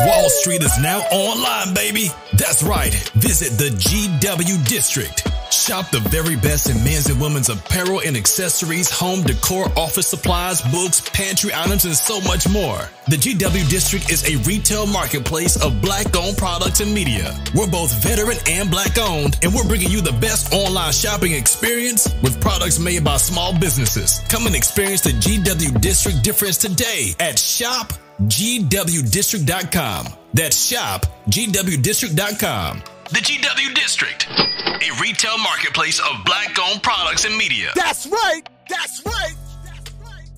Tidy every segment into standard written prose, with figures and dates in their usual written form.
Wall Street is now online, baby. That's right. Visit the GW District. Shop the very best in men's and women's apparel and accessories, home decor, office supplies, books, pantry items, and so much more. The GW District is a retail marketplace of Black-owned products and media. We're both veteran and Black-owned, and we're bringing you the best online shopping experience with products made by small businesses. Come and experience the GW District difference today at shopgwdistrict.com. That's shopgwdistrict.com. The GW District, a retail marketplace of Black-owned products and media. That's right. That's right. That's right.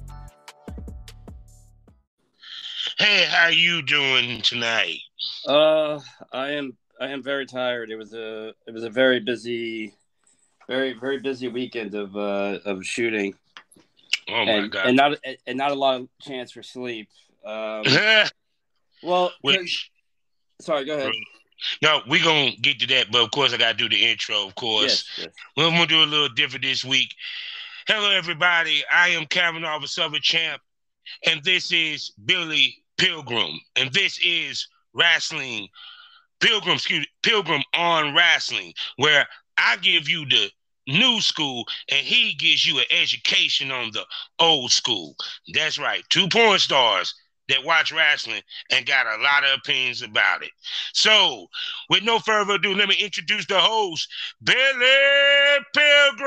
Hey, how you doing tonight? I am very tired. It was a very busy weekend of shooting. Oh my God! And not a lot of chance for sleep. Well, sorry, go ahead. No, we're going to get to that, but of course I got to do the intro, of course. Yes. We're going to do a little different this week. Hello, everybody. I am Kavanaugh, the Southern Champ, and this is Billy Pilgrim, and this is Pilgrim on Wrestling, where I give you the new school, and he gives you an education on the old school. That's right. 2 porn stars that watch wrestling and got a lot of opinions about it. So, with no further ado, let me introduce the host, Billy Pilgrim.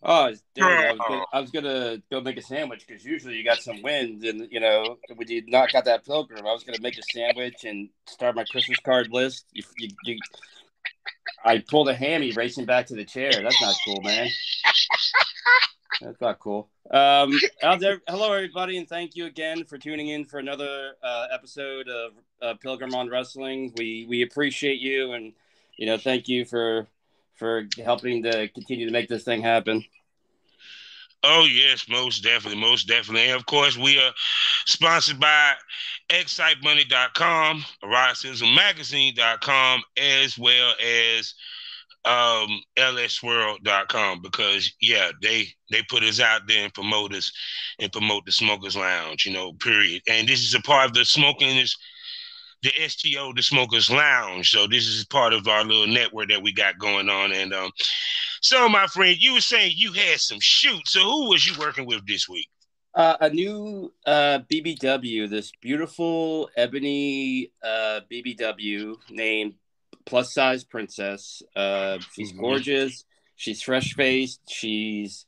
Oh, dude, I was gonna go make a sandwich because usually you got some wind, and when you not got that Pilgrim, I was gonna make a sandwich and start my Christmas card list. I pulled a hammy racing back to the chair. That's not cool, man. That's not cool. Hello, everybody, and thank you again for tuning in for another episode of Pilgrim on Wrestling. We appreciate you, and thank you for helping to continue to make this thing happen. Oh, yes, most definitely. And, of course, we are sponsored by ExciteMoney.com, RockSizzleMagazine.com, as well as lsworld.com, because they put us out there and promote us and promote the Smokers Lounge, period. And this is a part of the STO, the Smokers Lounge. So this is part of our little network that we got going on. And so, my friend, you were saying you had some shoots. So who was you working with this week? A new BBW, this beautiful ebony BBW named Plus Size Princess. She's gorgeous. She's fresh faced. She's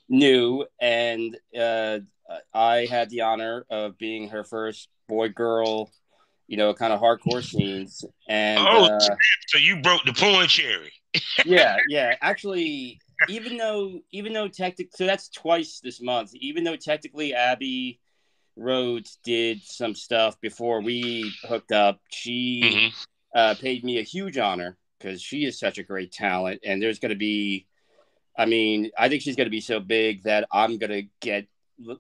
new, and I had the honor of being her first boy girl, kind of hardcore scenes. And so you broke the porn cherry. yeah. Actually, even though technically, so that's twice this month. Even though technically Abby Rhodes did some stuff before we hooked up, she paid me a huge honor because she is such a great talent. And there's going to be, I think she's going to be so big that I'm going to get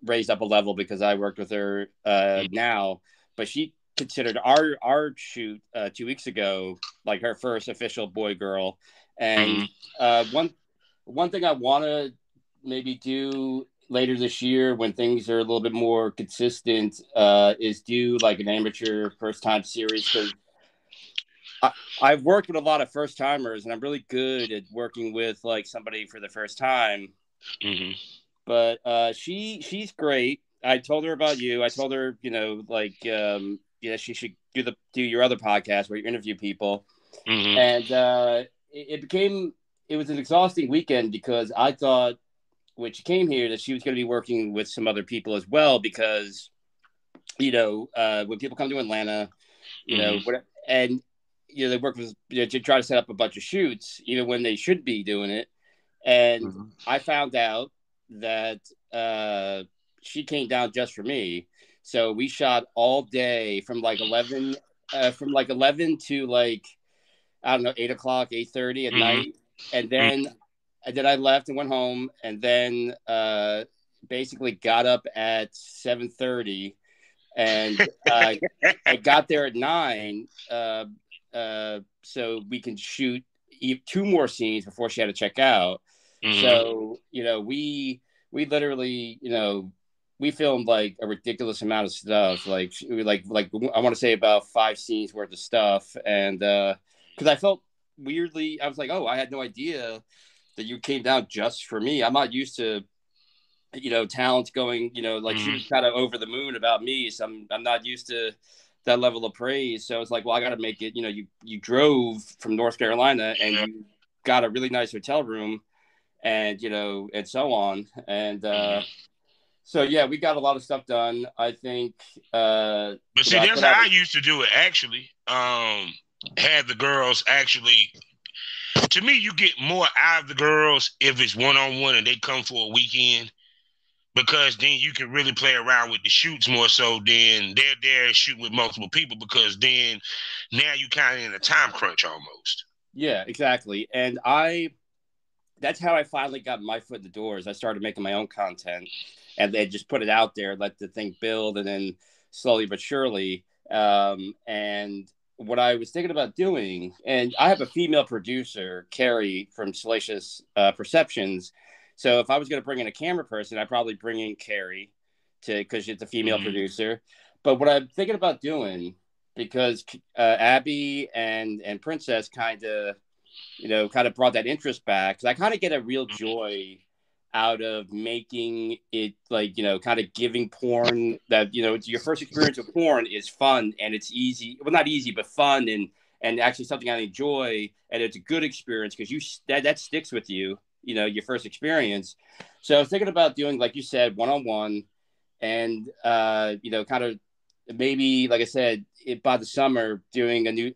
raised up a level because I worked with her now. But she considered our shoot 2 weeks ago like her first official boy girl. And one thing I want to maybe do later this year when things are a little bit more consistent is do like an amateur first time series, because I've worked with a lot of first timers and I'm really good at working with like somebody for the first time. But she's great. I told her about you. I told her, she should do your other podcast where you interview people. And it was an exhausting weekend because I thought when she came here that she was going to be working with some other people as well, because when people come to Atlanta, they work with to try to set up a bunch of shoots even when they should be doing it. And I found out that she came down just for me. So we shot all day from like 11 to like, I don't know, 8 o'clock, 8:30 at night. And then I left and went home, and then basically got up at 7:30 and I got there at 9 so we can shoot 2 more scenes before she had to check out. So, we literally, we filmed like a ridiculous amount of stuff. Like I want to say about 5 scenes worth of stuff, and because I felt weirdly, I was like, oh, I had no idea that you came down just for me. I'm not used to, talent going, like she was kind of over the moon about me. So I'm not used to that level of praise. So it's like, well, I got to make it, you drove from North Carolina and you got a really nice hotel room and, and so on. And, so yeah, we got a lot of stuff done. I think, but see, that's how I used to do it. Actually, had the girls actually. To me, you get more out of the girls if it's one-on-one and they come for a weekend, because then you can really play around with the shoots more so than they're there shooting with multiple people, because then now you kind of in a time crunch almost. Yeah, exactly. And that's how I finally got my foot in the doors. I started making my own content and then just put it out there, let the thing build, and then slowly but surely. And what I was thinking about doing, and I have a female producer, Carrie from Salacious Perceptions. So if I was going to bring in a camera person, I'd probably bring in Carrie because it's a female producer. But what I'm thinking about doing, because Abby and Princess kind of brought that interest back, because I kind of get a real joy out of making it, like, kind of giving porn that, it's your first experience of porn is fun and it's easy. Well, not easy, but fun and actually something I enjoy. And it's a good experience because that sticks with you, your first experience. So I was thinking about doing, like you said, one-on-one and, kind of maybe, like I said, by the summer doing a new,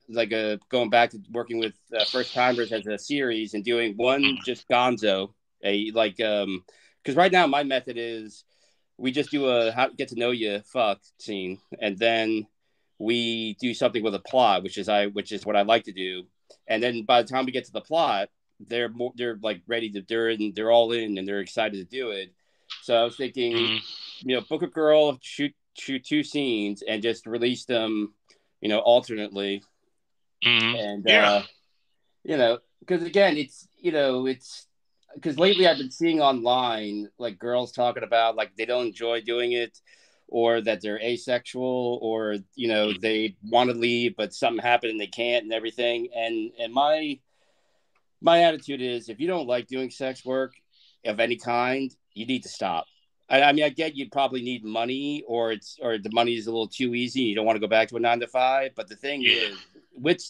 going back to working with first timers as a series and doing one just gonzo. Because right now my method is we just do a get to know you fuck scene, and then we do something with a plot, which is what I like to do. And then by the time we get to the plot, they're like ready to, they're all in and they're excited to do it. So I was thinking, book a girl, shoot 2 scenes and just release them, alternately. And because again, it's because lately I've been seeing online, like, girls talking about, like, they don't enjoy doing it, or that they're asexual, or, they want to leave, but something happened and they can't and everything. And my attitude is, if you don't like doing sex work of any kind, you need to stop. I mean, I get you'd probably need money, or the money is a little too easy. You don't want to go back to a 9-to-5. But the thing is,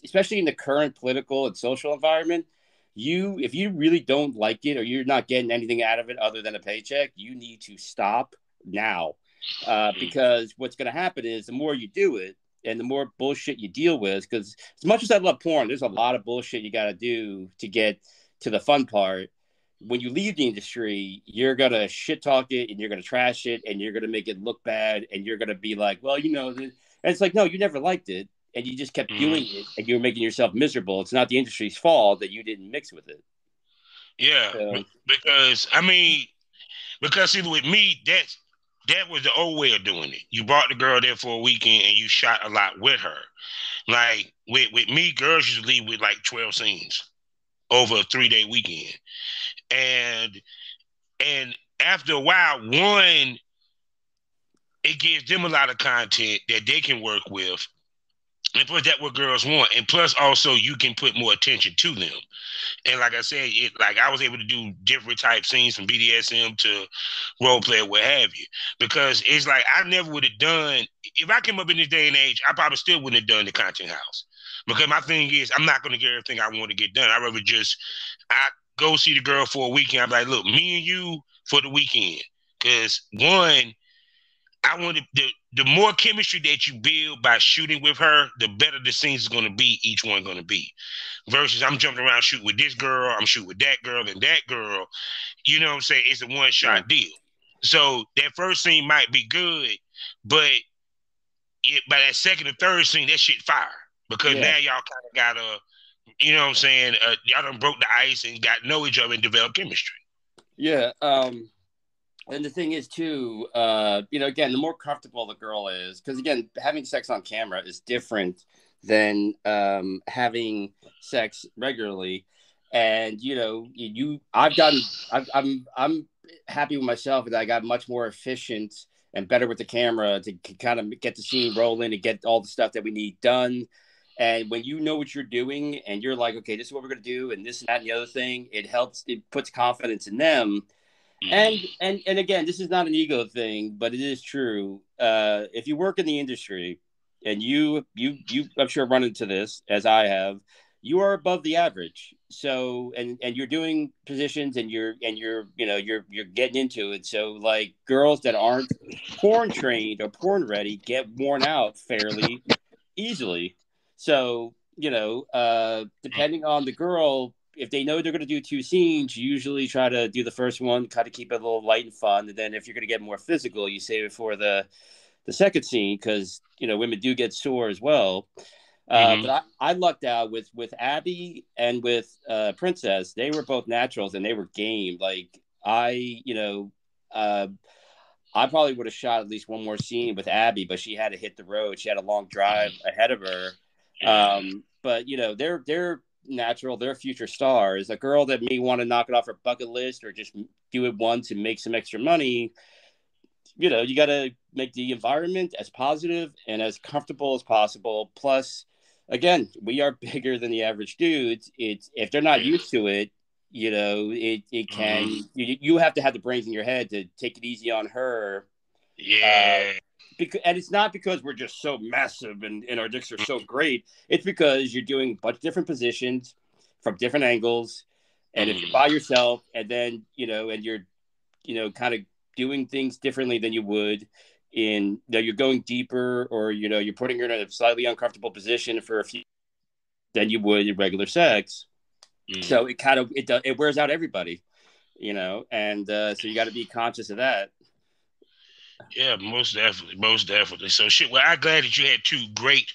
especially in the current political and social environment, if you really don't like it, or you're not getting anything out of it other than a paycheck, you need to stop now. Because what's going to happen is the more you do it and the more bullshit you deal with, because as much as I love porn, there's a lot of bullshit you got to do to get to the fun part. When you leave the industry, you're going to shit talk it and you're going to trash it and you're going to make it look bad. And you're going to be like, well, and it's like, no, you never liked it. And you just kept doing it, and you were making yourself miserable. It's not the industry's fault that you didn't mix with it. Yeah, so, because see, with me, that was the old way of doing it. You brought the girl there for a weekend and you shot a lot with her. Like with me, girls used to leave with like 12 scenes over a 3-day weekend, and after a while, one, it gives them a lot of content that they can work with. And plus, that's what girls want. And plus, also, you can put more attention to them. And like I said, I was able to do different type scenes from BDSM to role play or what have you. Because it's like, I never would have done, if I came up in this day and age, I probably still wouldn't have done the content house. Because my thing is, I'm not going to get everything I want to get done. I'd rather I go see the girl for a weekend. I'm like, look, me and you for the weekend. Because one, I wanted the more chemistry that you build by shooting with her, the better the scenes is going to be, each one going to be. Versus I'm jumping around shooting with this girl, I'm shooting with that girl and that girl. You know what I'm saying? It's a one-shot deal. So that first scene might be good, but by that second or third scene, that shit fire. Because now y'all kind of got you know what I'm saying? Y'all done broke the ice and got to know each other and develop chemistry. Yeah. And the thing is, too, again, the more comfortable the girl is, because, again, having sex on camera is different than having sex regularly. And, I'm happy with myself that I got much more efficient and better with the camera to kind of get the scene rolling and get all the stuff that we need done. And when you know what you're doing and you're like, okay, this is what we're going to do, and this and that and the other thing, it helps. It puts confidence in them. And again, this is not an ego thing, but it is true. If you work in the industry, and you I'm sure run into this as I have, you are above the average. So and you're doing positions and you're getting into it. So like girls that aren't porn trained or porn ready get worn out fairly easily. So, depending on the girl, if they know they're going to do 2 scenes, you usually try to do the first one, kind of keep it a little light and fun. And then if you're going to get more physical, you save it for the second scene because, women do get sore as well. But I lucked out with Abby and with Princess. They were both naturals and they were game. Like I probably would have shot at least one more scene with Abby, but she had to hit the road. She had a long drive ahead of her. But they're natural. They're future stars. A girl that may want to knock it off her bucket list or just do it once and make some extra money. You got to make the environment as positive and as comfortable as possible. Plus, again, we are bigger than the average dudes. It's if they're not used to it, it can. You have to have the brains in your head to take it easy on her. Yeah. And it's not because we're just so massive and our dicks are so great. It's because you're doing a bunch of different positions from different angles. And if you're by yourself and then, and you're, kind of doing things differently than you would you're going deeper or, you're putting her in a slightly uncomfortable position for a few than you would in regular sex. So it kind of, it wears out everybody, and so you got to be conscious of that. Yeah, most definitely. So shit. Well, I'm glad that you had 2 great,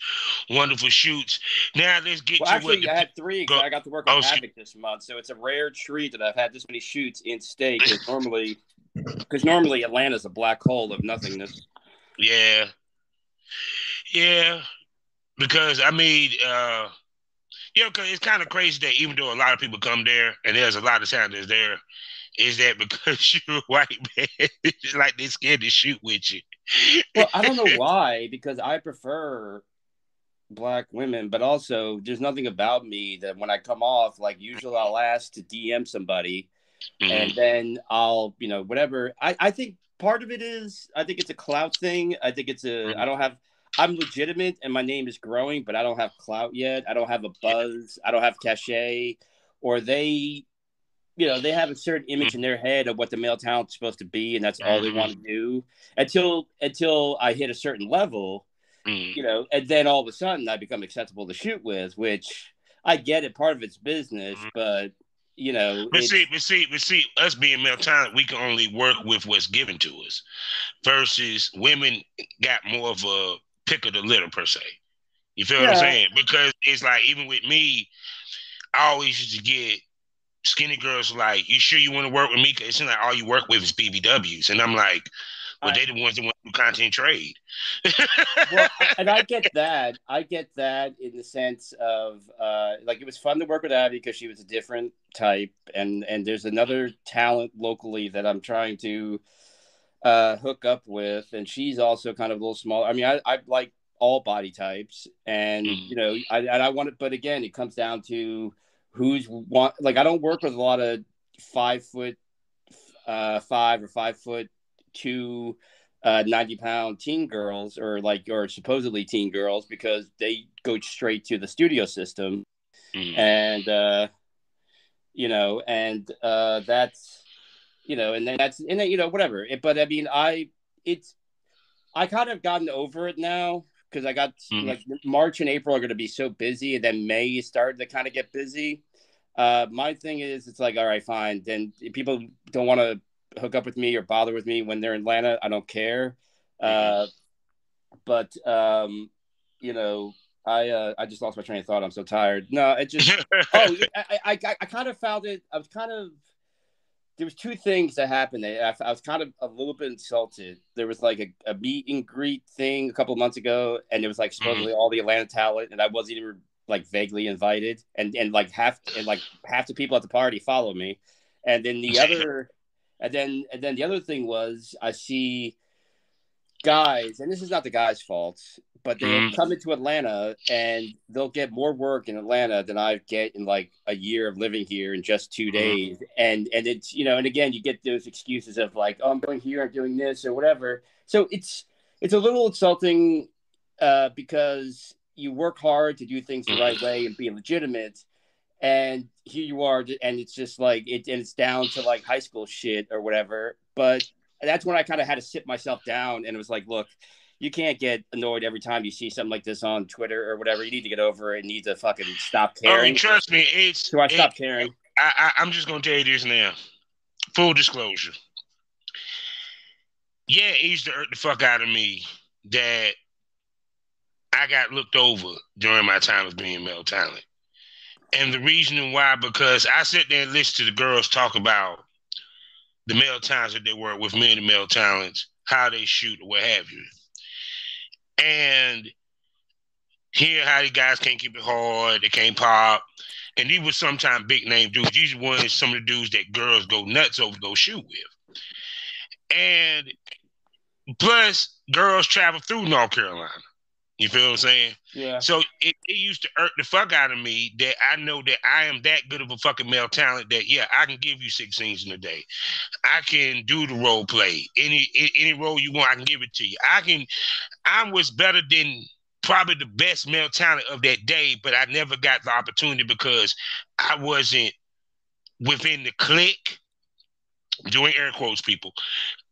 wonderful shoots. Now let's get to actually, I had 3 because I got to work on Havoc this month, so it's a rare treat that I've had this many shoots in state. Because normally Atlanta's a black hole of nothingness. Yeah. Because I mean, because it's kind of crazy that even though a lot of people come there and there's a lot of talent there. Is that because you're a white man? It's like they're scared to shoot with you. Well, I don't know why, because I prefer black women, but also there's nothing about me that when I come off, like usually I'll ask to DM somebody and then I'll, whatever. I think part of it is, I think it's a clout thing. I think it's I'm legitimate and my name is growing, but I don't have clout yet. I don't have a buzz. I don't have cachet, or they have a certain image in their head of what the male talent's supposed to be, and that's all they want to do until I hit a certain level, and then all of a sudden I become acceptable to shoot with, which I get it. Part of it's business, but But see, us being male talent, we can only work with what's given to us. Versus women got more of a pick of the litter per se. You feel what I'm saying? Because it's like even with me, I always used to get skinny girls like, you sure you want to work with me? Because it seems like all you work with is BBWs. And I'm like, well, they the ones that want to do content trade. Well, and I get that. I get that in the sense of, like, it was fun to work with Abby because she was a different type. And there's another talent locally that I'm trying to hook up with. And she's also kind of a little small. I mean, I like all body types. And, I want it. But again, it comes down to like, I don't work with a lot of 5'5" or 5'2", 90-pound teen girls or supposedly teen girls, because they go straight to the studio system. And that's and then whatever. But I mean, I kind of gotten over it now, because I got like March and April are going to be so busy, and then May is starting to kind of get busy. My thing is, it's like, all right, fine. Then if people don't want to hook up with me or bother with me when they're in Atlanta, I don't care. I just lost my train of thought. I'm so tired. No, it just I kind of found it. There was 2 things that happened. I was kind of a little bit insulted. There was like a meet and greet thing a couple of months ago, and it was like supposedly all the Atlanta talent, and I wasn't even like vaguely invited, and half the people at the party follow me. And then the other thing was, I see guys, and this is not the guys' fault, but they'll Mm-hmm. come into Atlanta and they'll get more work in Atlanta than I get in like a year of living here in just 2 days. And it's, and again, you get those excuses of like, oh, I'm going here, I'm doing this or whatever. So it's a little insulting because you work hard to do things the right way and be legitimate. And here you are, and it's just like and it's down to like high school shit or whatever. But that's when I kind of had to sit myself down, and it was like, look, you can't get annoyed every time you see something like this on Twitter or whatever. You need to get over it. And need to fucking stop caring. Oh, trust me, So I stopped caring. I'm just gonna tell you this now. Full disclosure. Yeah, it used to hurt the fuck out of me that I got looked over during my time of being male talent. And the reason why, because I sit there and listen to the girls talk about the male talents that they work with, me and the male talents, how they shoot or what have you. And hear how these guys can't keep it hard, they can't pop. And these were sometimes big name dudes. These were some of the dudes that girls go nuts over, go shoot with. And plus, girls travel through North Carolina. You feel what I'm saying? Yeah. So it used to hurt the fuck out of me that I know that I am that good of a fucking male talent that, yeah, I can give you 6 scenes in a day. I can do the role play. Any role you want, I can give it to you. I was better than probably the best male talent of that day, but I never got the opportunity because I wasn't within the clique. Doing air quotes, people.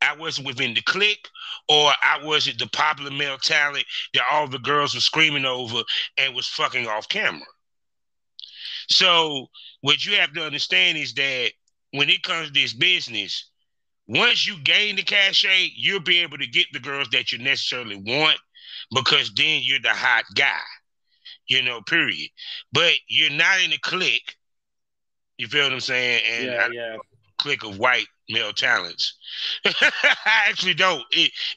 I wasn't within the clique, or I wasn't the popular male talent that all the girls were screaming over and was fucking off camera. So what you have to understand is that when it comes to this business, once you gain the cachet, you'll be able to get the girls that you necessarily want because then you're the hot guy, period. But you're not in the clique. You feel what I'm saying? And yeah. Clique of white male talents. I actually don't.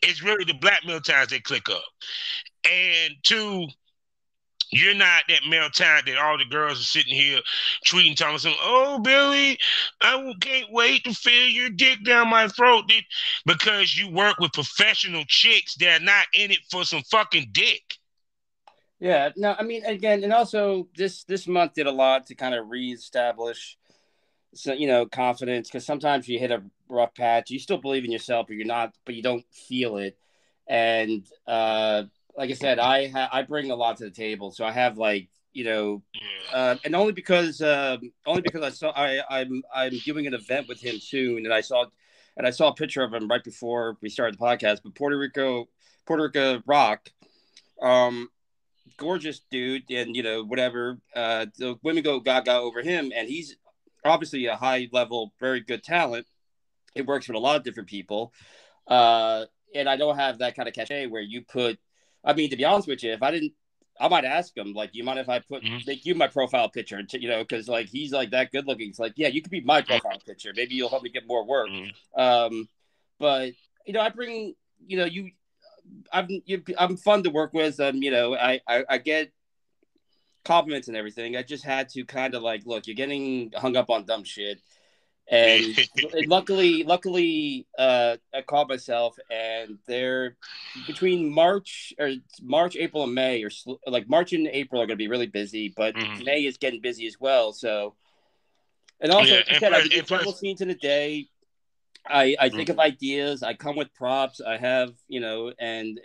It's really the black male talents that click up. And 2, you're not that male talent that all the girls are sitting here tweeting, talking some, oh, Billy, I can't wait to feel your dick down my throat. Because you work with professional chicks that are not in it for some fucking dick. Yeah, no, I mean, again, and also this month did a lot to kind of reestablish confidence, because sometimes you hit a rough patch, you still believe in yourself, but you don't feel it. And like I said, I bring a lot to the table, so I have like and only because I saw I'm doing an event with him soon, and I saw a picture of him right before we started the podcast. But Puerto Rico Rock, gorgeous dude, and whatever. The women go gaga over him, and he's obviously a high level, very good talent. It works with a lot of different people. And I don't have that kind of cachet where you put, I mean, to be honest with you, if I didn't, I might ask him, like, you mind if I make you my profile picture, because like, he's like that good looking. It's like, yeah, you could be my profile picture. Maybe you'll help me get more work. But I bring, I'm fun to work with. I get compliments and everything. I just had to kind of like, look, you're getting hung up on dumb shit. And luckily, I called myself, and they're between March, April, and May, or like March and April are going to be really busy, but May is getting busy as well. So, and also, like I said, I do several scenes in a day. I think of ideas. I come with props. I have, and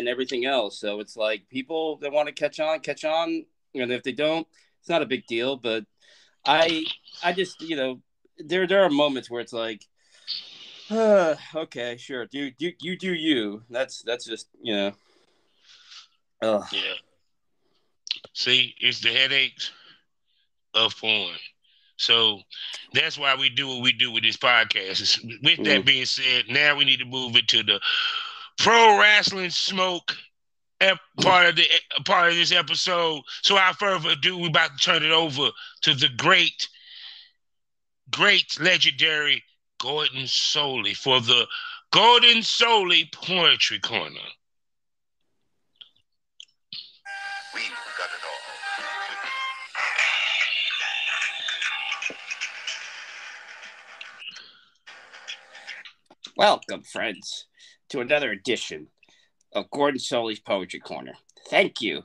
everything else. So it's like people that want to catch on. And if they don't, it's not a big deal. But I just, there are moments where it's like, okay, sure, you do you. That's just, Yeah. See, it's the headaches of porn. So that's why we do what we do with this podcast. With that being said, now we need to move it to the pro wrestling smoke part of this episode. So without further ado, we're about to turn it over to the great, legendary Gordon Solie for the Gordon Solie Poetry Corner. We've got it all. Welcome, friends, to another edition of Gordon Solie's Poetry Corner. Thank you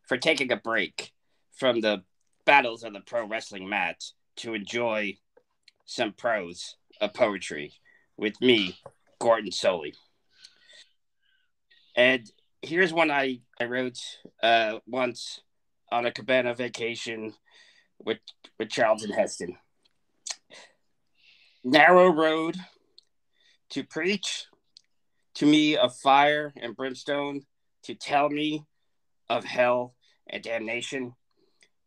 for taking a break from the battles of the pro wrestling mat to enjoy some prose of poetry with me, Gordon Solie. And here's one I wrote once on a cabana vacation with Charlton Heston. Narrow road to preach to me of fire and brimstone, to tell me of hell and damnation.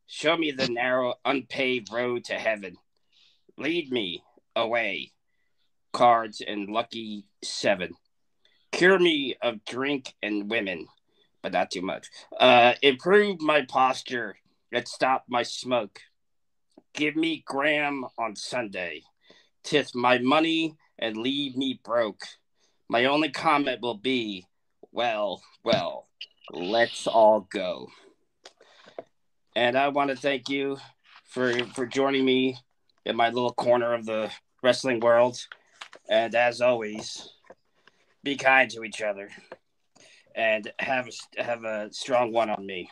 Show me the narrow, unpaved road to heaven. Lead me away, cards and lucky 7. Cure me of drink and women, but not too much. Improve my posture and stop my smoke. Give me gram on Sunday. Tith my money and leave me broke. My only comment will be, well, let's all go. And I want to thank you for joining me in my little corner of the wrestling world. And as always, be kind to each other and have a strong one on me.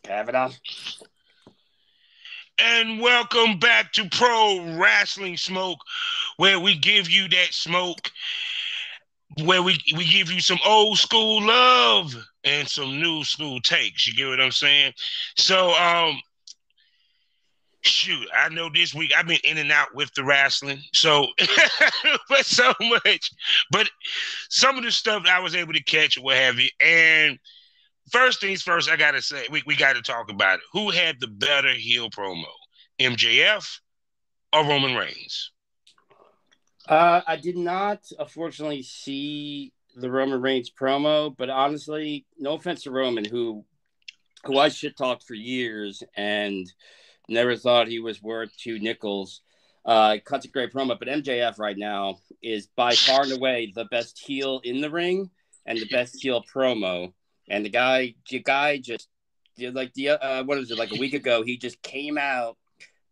Have it on. And welcome back to Pro Wrestling Smoke, where we give you that smoke, where we give you some old school love and some new school takes. You get what I'm saying? So, shoot, I know this week I've been in and out with the wrestling, so but so much. But some of the stuff I was able to catch or what have you. And first things first, I gotta say, we gotta talk about it. Who had the better heel promo, MJF or Roman Reigns? I did not, unfortunately, see the Roman Reigns promo, but honestly, no offense to Roman, who I shit talked for years and never thought he was worth 2 nickels. Cuts a great promo, but MJF right now is by far and away the best heel in the ring and the best heel promo. And the guy just like what was it, like a week ago? He just came out,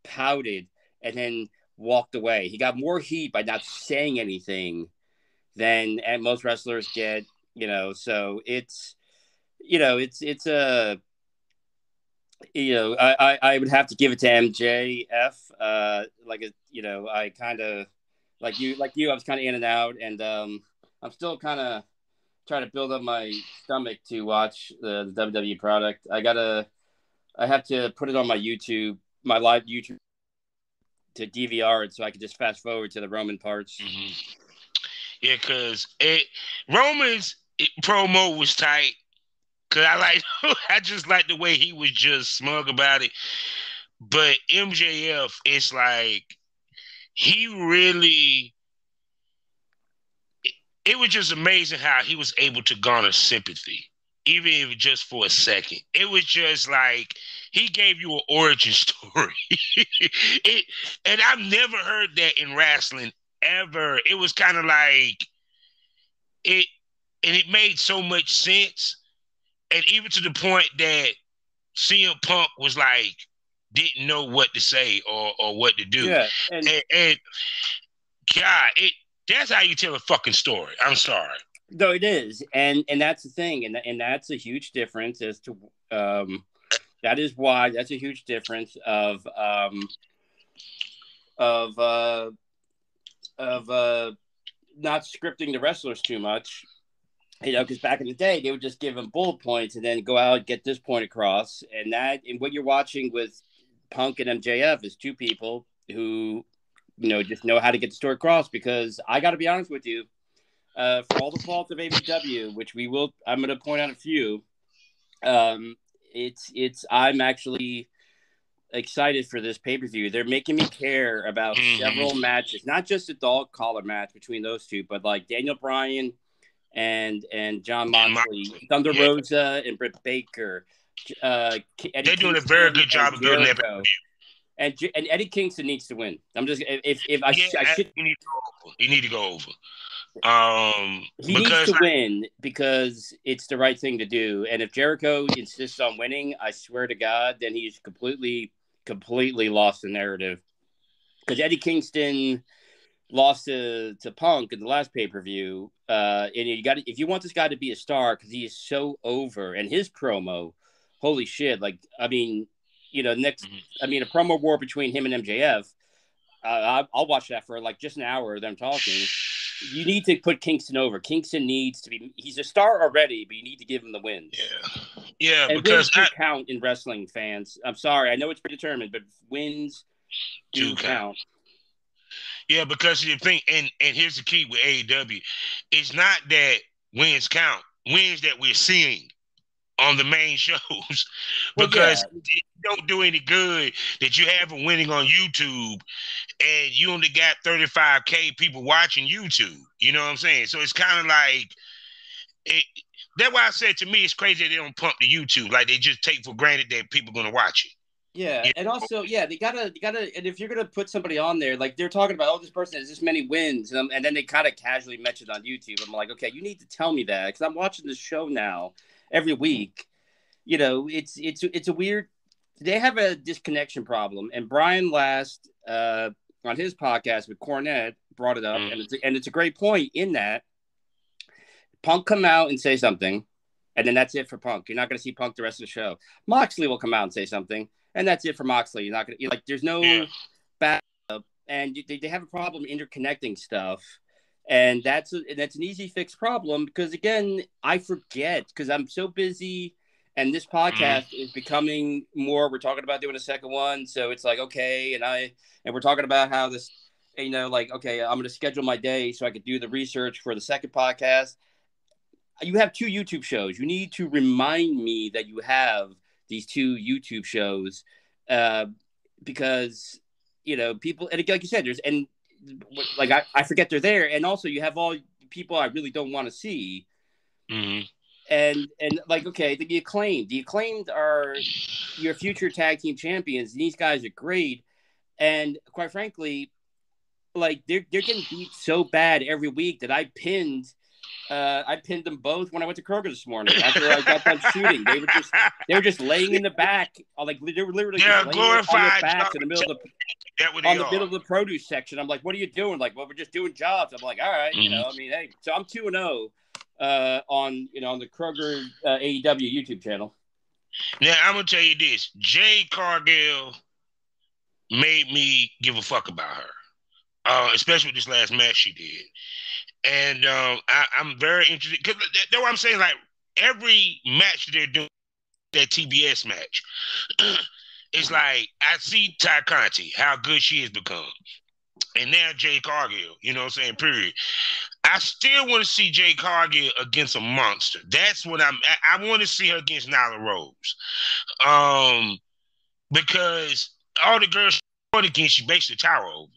pouted, and then walked away. He got more heat by not saying anything than most wrestlers get. So it's a. I would have to give it to MJF. I kind of like you. I was kind of in and out, and I'm still kind of trying to build up my stomach to watch the WWE product. I have to put it on my live YouTube to DVR it so I could just fast forward to the Roman parts. Mm-hmm. Yeah, because Roman's promo was tight. Cause I just like the way he was just smug about it. But MJF, it's like he really. It was just amazing how he was able to garner sympathy, even if just for a second. It was just like he gave you an origin story. And I've never heard that in wrestling ever. It was kind of like it, and it made so much sense. And even to the point that CM Punk was like, didn't know what to say or what to do. Yeah, and God, that's how you tell a fucking story. I'm sorry. No, it is, and that's the thing, and that's a huge difference as to that is why that's a huge difference of not scripting the wrestlers too much. Because back in the day, they would just give them bullet points and then go out and get this point across. And what you're watching with Punk and MJF is 2 people who, just know how to get the story across. Because I got to be honest with you, for all the faults of AEW, which I'm going to point out a few. I'm actually excited for this pay-per-view. They're making me care about several matches, not just a dog collar match between those 2, but like Daniel Bryan and John Moxley, Thunder Rosa and Britt Baker. They're doing a very good job of building that. And Eddie Kingston needs to win. I'm just he need to go over. He needs to win because it's the right thing to do. And if Jericho insists on winning, I swear to God, then he's completely lost the narrative. Because Eddie Kingston lost to Punk in the last pay-per-view. And if you want this guy to be a star, because he is so over, and his promo, holy shit! Like, I mean, a promo war between him and MJF. I'll watch that for like just an hour of them talking. You need to put Kingston over. Kingston needs to be. He's a star already, but you need to give him the wins. Yeah, and because wins do count in wrestling, fans. I'm sorry, I know it's predetermined, but wins do count. Yeah, because the thing, and here's the key with AEW, it's not that wins count, wins that we're seeing on the main shows, because it don't do any good that you have them winning on YouTube and you only got 35K people watching YouTube. You know what I'm saying? So it's kind of like, that's why I said, to me, it's crazy they don't pump the YouTube. Like, they just take for granted that people are going to watch it. Yeah, and also, they gotta, and if you're gonna put somebody on there, like they're talking about, this person has this many wins, and then they kind of casually mention it on YouTube. I'm like, okay, you need to tell me that, because I'm watching this show now every week. It's a weird. They have a disconnection problem, and Brian Last on his podcast with Cornette brought it up, and it's a great point in that Punk come out and say something, and then that's it for Punk. You're not going to see Punk the rest of the show. Moxley will come out and say something, and that's it for Moxley. You're not going to there's no backup, and they have a problem interconnecting stuff, and that's an easy fix problem, because again, I forget because I'm so busy, and this podcast is becoming more. We're talking about doing a second one, so it's like okay, and we're talking about how this, okay, I'm going to schedule my day so I could do the research for the second podcast. You have 2 YouTube shows. You need to remind me that you have these 2 YouTube shows, because people, and like you said, I forget they're there, and also you have all people I really don't want to see, and like, okay, the acclaimed are your future tag team champions. And these guys are great, and quite frankly, like they're getting beat so bad every week that I pinned them both when I went to Kroger this morning after I got done shooting. They were just laying in the back, like they were literally just laying on their backs in the middle of the produce section. I'm like, what are you doing? Like, well, we're just doing jobs. I'm like, all right, hey. So I'm 2-0 on the Kroger AEW YouTube channel. Now I'm gonna tell you this: Jade Cargill made me give a fuck about her, especially with this last match she did. And I'm very interested, because that's what I'm saying. Like, every match they're doing, that TBS match, it's like I see Ty Conti, how good she has become, and now Jay Cargill. You know what I'm saying? Period. I still want to see Jay Cargill against a monster. That's what I want to see her against Nyla Rose, because all the girls she fought against, she basically tower over.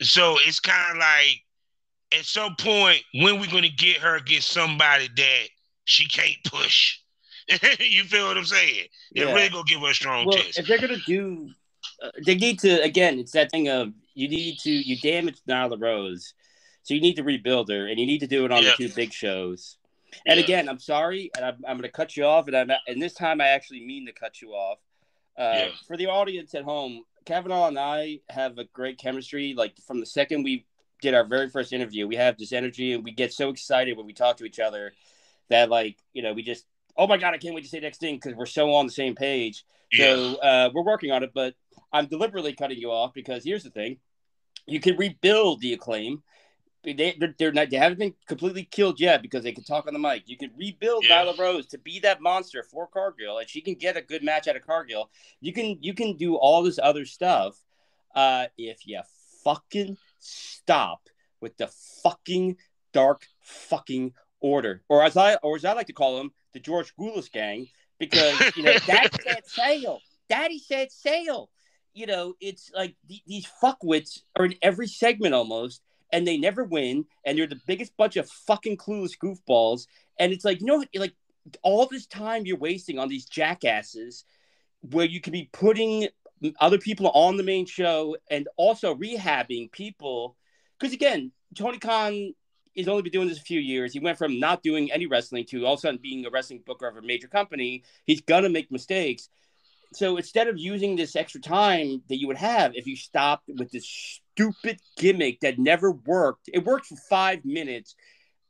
So it's kind of like, at some point, when we're going to get her against somebody that she can't push? You feel what I'm saying? They're really going to give her a strong chest. If they're going to do, they need to, again, it's that thing of you damaged Nyla Rose, so you need to rebuild her, and you need to do it on the 2 big shows. And again, I'm sorry, and I'm going to cut you off, and this time I actually mean to cut you off. For the audience at home, Kavanaugh and I have a great chemistry. Like, from the second we did our very first interview, we have this energy, and we get so excited when we talk to each other that, like, we just, oh my God, I can't wait to say the next thing, because we're so on the same page. So we're working on it, but I'm deliberately cutting you off, because here's the thing: you can rebuild the Acclaim. They haven't been completely killed yet, because they can talk on the mic. You can rebuild Nyla Rose to be that monster for Cargill, and she can get a good match out of Cargill. You can do all this other stuff if you fucking stop with the fucking dark fucking order, or as I like to call them, the George Goulas gang, because Daddy said sail. Daddy said sail. It's like these fuckwits are in every segment almost, and they never win, and they're the biggest bunch of fucking clueless goofballs. And it's like, like all this time you're wasting on these jackasses, where you could be putting other people on the main show and also rehabbing people. Because again, Tony Khan has only been doing this a few years. He went from not doing any wrestling to all of a sudden being a wrestling booker of a major company. He's gonna make mistakes. So instead of using this extra time that you would have if you stopped with this stupid gimmick that never worked. It worked for 5 minutes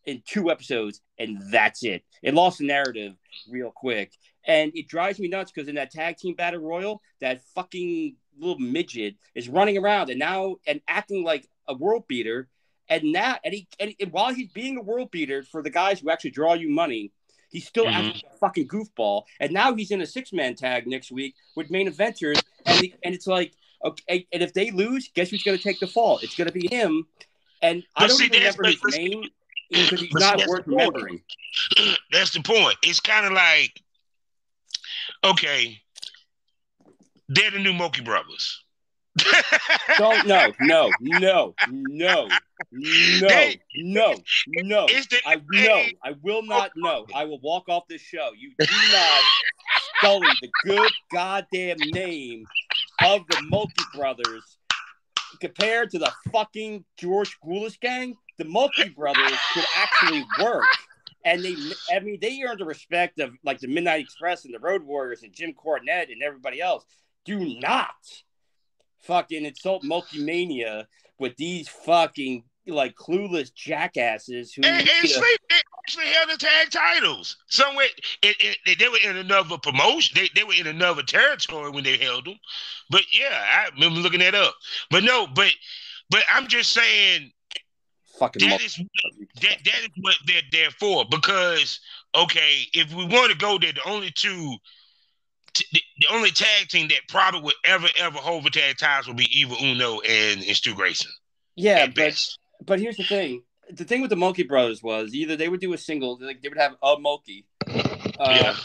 in 2 episodes, and that's it. It lost the narrative real quick. And it drives me nuts because in that tag team battle royal, that fucking little midget is running around and acting like a world beater. And while he's being a world beater for the guys who actually draw you money, he's still acting like a fucking goofball. And now he's in a 6-man tag next week with main eventers. And it's like, okay, and if they lose, guess who's going to take the fall? It's going to be him. And I don't even remember his name because he's not worth remembering. That's the point. It's kind of like, okay, they're the new Mookie Brothers. No. I will not know. I will walk off this show. You do not sully the good goddamn name of the Mookie Brothers compared to the fucking George Goulish gang. The Mookie Brothers could actually work. And they earned the respect of like the Midnight Express and the Road Warriors and Jim Cornette and everybody else. Do not fucking insult Multimania with these fucking like clueless jackasses who they actually held the tag titles somewhere. They were in another promotion. They were in another territory when they held them. But yeah, I remember looking that up. But no, but I'm just saying that is what they're there for. Because okay, if we want to go there, the only tag team that probably would ever hold the tag titles would be Evil Uno and Stu Grayson. Yeah, but here's the thing. The thing with the Mookie Brothers was either they would do a single, like they would have a Mookie,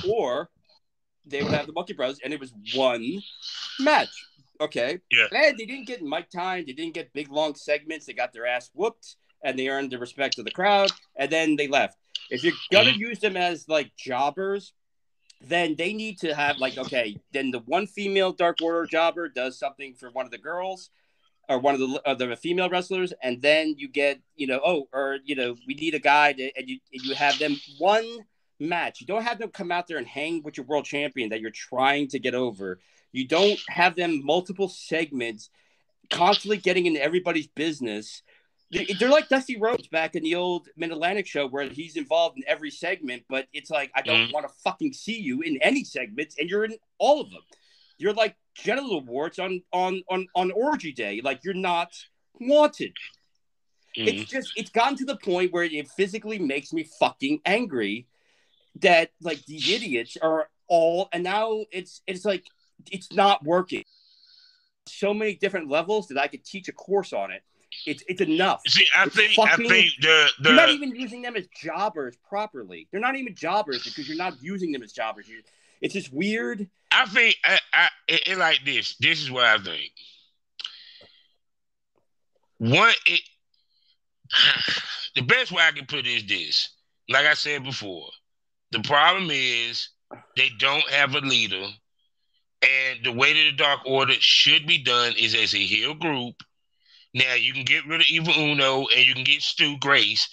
or they would have the Mookie Brothers, and it was one match. Okay. Yeah. And they didn't get mic time. They didn't get big long segments. They got their ass whooped, and they earned the respect of the crowd, and then they left. If you're gonna use them as like jobbers, then they need to have like, okay, then the one female Dark Order jobber does something for one of the girls or one of the female wrestlers, and then you get, we need a guy and you have them one match. You don't have them come out there and hang with your world champion that you're trying to get over. You don't have them multiple segments constantly getting into everybody's business. They're like Dusty Rhodes back in the old Mid-Atlantic show where he's involved in every segment, but it's like, I don't want to fucking see you in any segments, and you're in all of them. You're like genital warts on orgy day. Like, you're not wanted. It's gotten to the point where it physically makes me fucking angry that like these idiots are all, and now it's like, it's not working. So many different levels that I could teach a course on it. It's enough. See, I think you're not even using them as jobbers properly. They're not even jobbers because you're not using them as jobbers. It's just weird. I think it like this. This is what I think. The best way I can put it is this. Like I said before, the problem is they don't have a leader, and the way that the Dark Order should be done is as a heel group. Now, you can get rid of Evil Uno and you can get Stu Grace.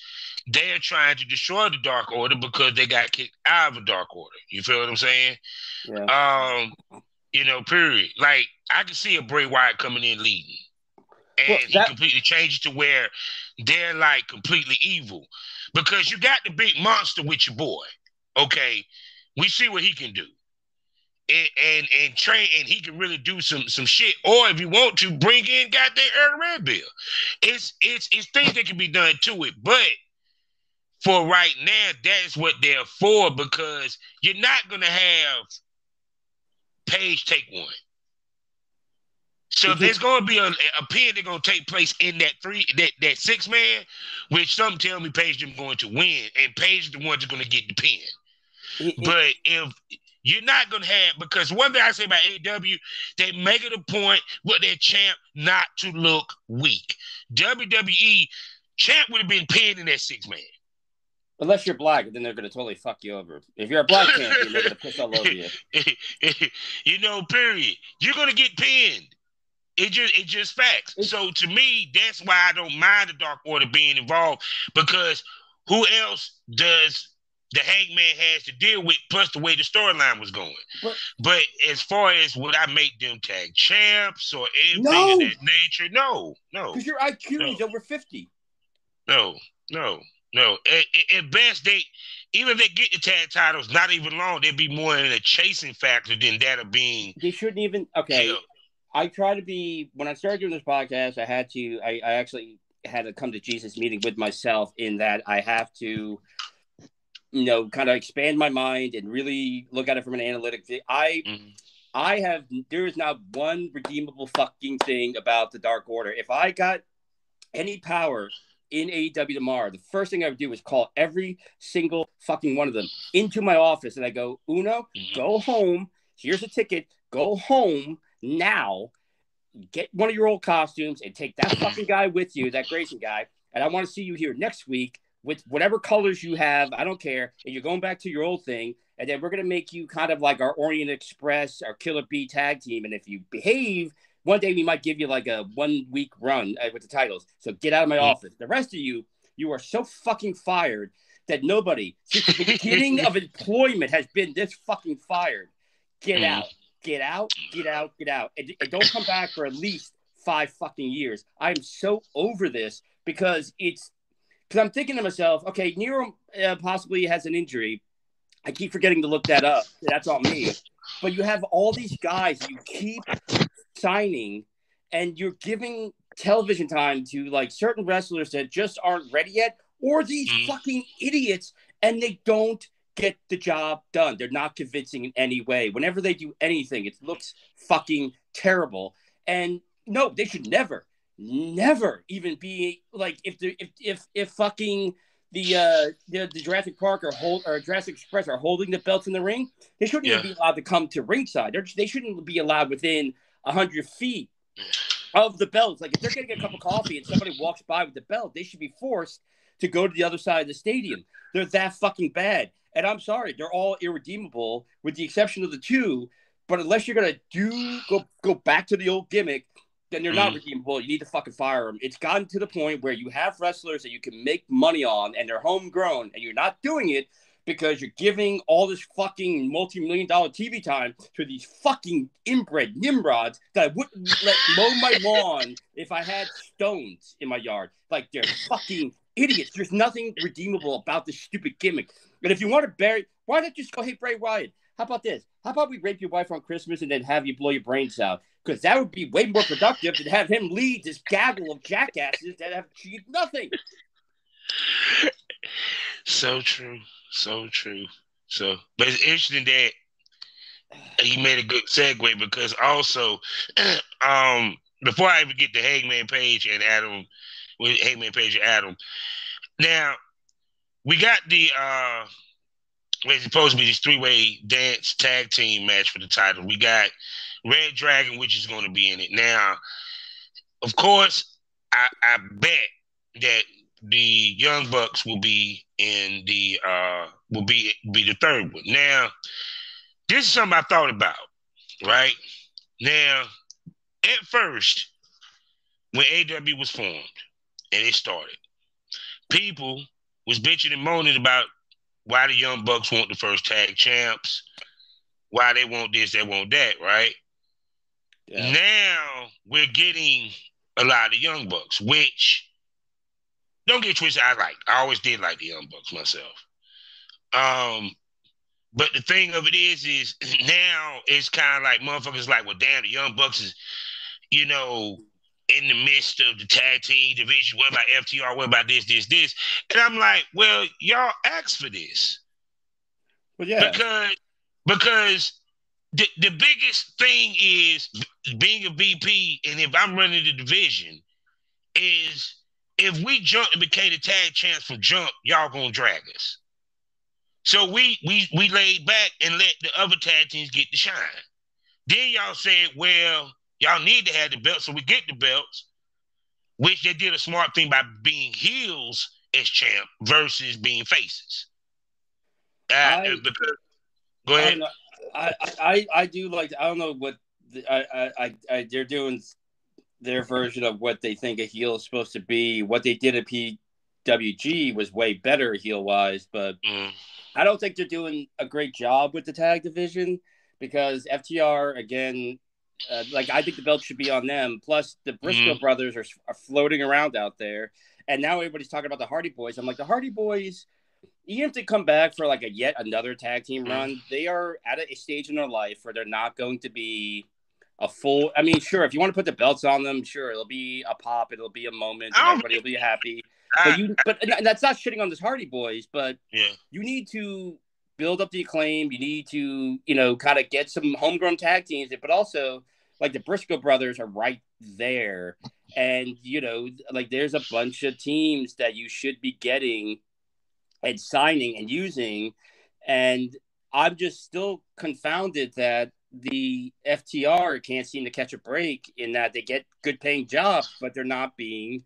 They are trying to destroy the Dark Order because they got kicked out of the Dark Order. You feel what I'm saying? Yeah. Period. Like, I can see a Bray Wyatt coming in leading. And he completely changes to where they're, like, completely evil. Because you got the big monster with your boy. Okay? We see what he can do. And train, and he can really do some shit. Or if you want to, bring in goddamn Eric Redbill. It's things that can be done to it. But for right now, that's what they're for, because you're not gonna have Paige take one. So there's gonna be a pin that's gonna take place in that 6-man, which some tell me Paige is going to win, and Paige is the one that's gonna get the pin. But if you're not going to have, because one thing I say about AEW, they make it a point with their champ not to look weak. WWE champ would have been pinned in that 6-man. Unless you're black, then they're going to totally fuck you over. If you're a black champion, they're going to piss all over you. Period. You're going to get pinned. It just facts. So to me, that's why I don't mind the Dark Order being involved, because who else does the Hangman has to deal with, plus the way the storyline was going. But as far as would I make them tag champs or anything of that nature, no. Because your IQ is over 50. No. At best, even if they get the tag titles, not even long, they'd be more in a chasing factor than that of being. They shouldn't even. Okay, killed. I try to be. When I started doing this podcast, I actually had to come to Jesus meeting with myself in that I have to, kind of expand my mind and really look at it from an analytic view. There is not one redeemable fucking thing about the Dark Order. If I got any power in AEW tomorrow, the first thing I would do is call every single fucking one of them into my office, and I go, Uno, go home. Here's a ticket. Go home now. Get one of your old costumes and take that fucking guy with you, that Grayson guy, and I want to see you here next week with whatever colors you have. I don't care. And you're going back to your old thing, and then we're going to make you kind of like our Orient Express, our Killer Bee tag team, and if you behave, one day we might give you like a 1 week run with the titles. So get out of my office. The rest of you are so fucking fired that nobody since the beginning of employment has been this fucking fired. Get out. Get out. And don't come back for at least 5 fucking years. I'm so over this because I'm thinking to myself, okay, Nero possibly has an injury. I keep forgetting to look that up. That's on me. But you have all these guys you keep signing, and you're giving television time to like certain wrestlers that just aren't ready yet, or these fucking idiots, and they don't get the job done. They're not convincing in any way. Whenever they do anything, it looks fucking terrible. And no, they should never even be like if fucking the Jurassic Park or Jurassic Express are holding the belts in the ring, they shouldn't even be allowed to come to ringside. They shouldn't be allowed within 100 feet of the belts. Like if they're getting a cup of coffee and somebody walks by with the belt, they should be forced to go to the other side of the stadium. They're that fucking bad. And I'm sorry, they're all irredeemable with the exception of the 2. But unless you're gonna go back to the old gimmick, then they're not redeemable. You need to fucking fire them. It's gotten to the point where you have wrestlers that you can make money on and they're homegrown, and you're not doing it because you're giving all this fucking multi-million-dollar TV time to these fucking inbred nimrods that I wouldn't let mow my lawn if I had stones in my yard. Like, they're fucking idiots. There's nothing redeemable about this stupid gimmick. And if you want to bury, why not just go, hey, Bray Wyatt, how about this? How about we rape your wife on Christmas and then have you blow your brains out? Because that would be way more productive than have him lead this gaggle of jackasses that have achieved nothing. So true. But it's interesting that you made a good segue because also, before I even get to Hangman Page and Adam, now we got the it's supposed to be this 3-way dance tag team match for the title. We got Red Dragon, which is going to be in it. Now, of course, I bet that the Young Bucks will be in the will be the third one. Now, this is something I thought about, right? Now, at first, when AW was formed and it started, people was bitching and moaning about why the Young Bucks want the first tag champs, why they want this, they want that, right? Yeah. Now we're getting a lot of the Young Bucks, which, don't get twisted, I always did like the Young Bucks myself. But the thing of it is now it's kind of like motherfuckers like, well, damn, the Young Bucks is, in the midst of the tag team division. What about FTR? What about this? And I'm like, well, y'all asked for this. Well, yeah. Because the biggest thing is being a VP, and if I'm running the division, is if we jumped and became the tag champs from jump, y'all gonna drag us. So we laid back and let the other tag teams get the shine. Then y'all said, well, y'all need to have the belts, so we get the belts, which they did a smart thing by being heels as champ versus being faces. Go ahead. I do like. I don't know what they're doing. Their version of what they think a heel is supposed to be. What they did at PWG was way better heel wise, but I don't think they're doing a great job with the tag division because FTR, again, I think the belt should be on them. Plus, the Briscoe brothers are floating around out there. And now everybody's talking about the Hardy Boys. I'm like, the Hardy Boys, even if they come back for like yet another tag team run, they are at a stage in their life where they're not going to be a full. I mean, sure, if you want to put the belts on them, sure, it'll be a pop, it'll be a moment, and everybody will be happy. But that's not shitting on this Hardy Boys. But you need to build up the Acclaim. You need to, kind of get some homegrown tag teams, but also like the Briscoe brothers are right there, and there's a bunch of teams that you should be getting and signing and using, and I'm just still confounded that the FTR can't seem to catch a break in that they get good paying jobs, but they're not being.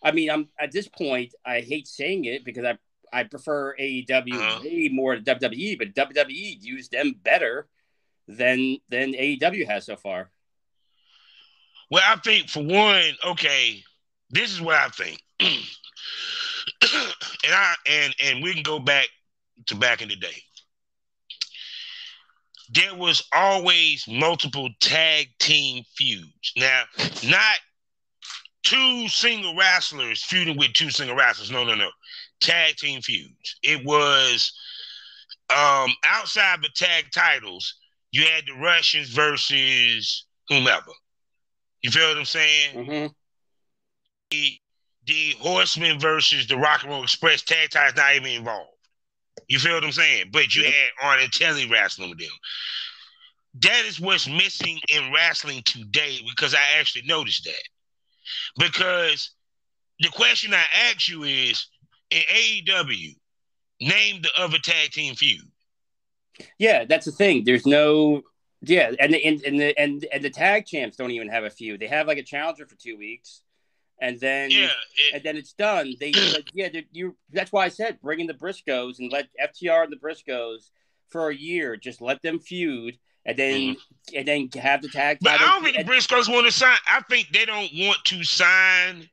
I mean, I'm at this point, I hate saying it because I prefer AEW way more to WWE, but WWE used them better than AEW has so far. Well, I think for one, okay, this is what I think. and we can go back in the day. There was always multiple tag team feuds. Now, not two single wrestlers feuding with two single wrestlers. No. Tag team feuds. It was outside the tag titles, you had the Russians versus whomever. You feel what I'm saying? Mm-hmm. The Horsemen versus the Rock and Roll Express tag titles not even involved. You feel what I'm saying? But you had Arn and Telly wrestling with them. That is what's missing in wrestling today because I actually noticed that. Because the question I ask you is, in AEW, name the other tag team feud. Yeah, that's the thing. There's no... Yeah, and the tag champs don't even have a feud. They have like a challenger for 2 weeks. And then, and then it's done. That's why I said bring in the Briscoes and let FTR and the Briscoes for a year. Just let them feud, and then have the tag. But I don't think the Briscoes want to sign. I think they don't want to sign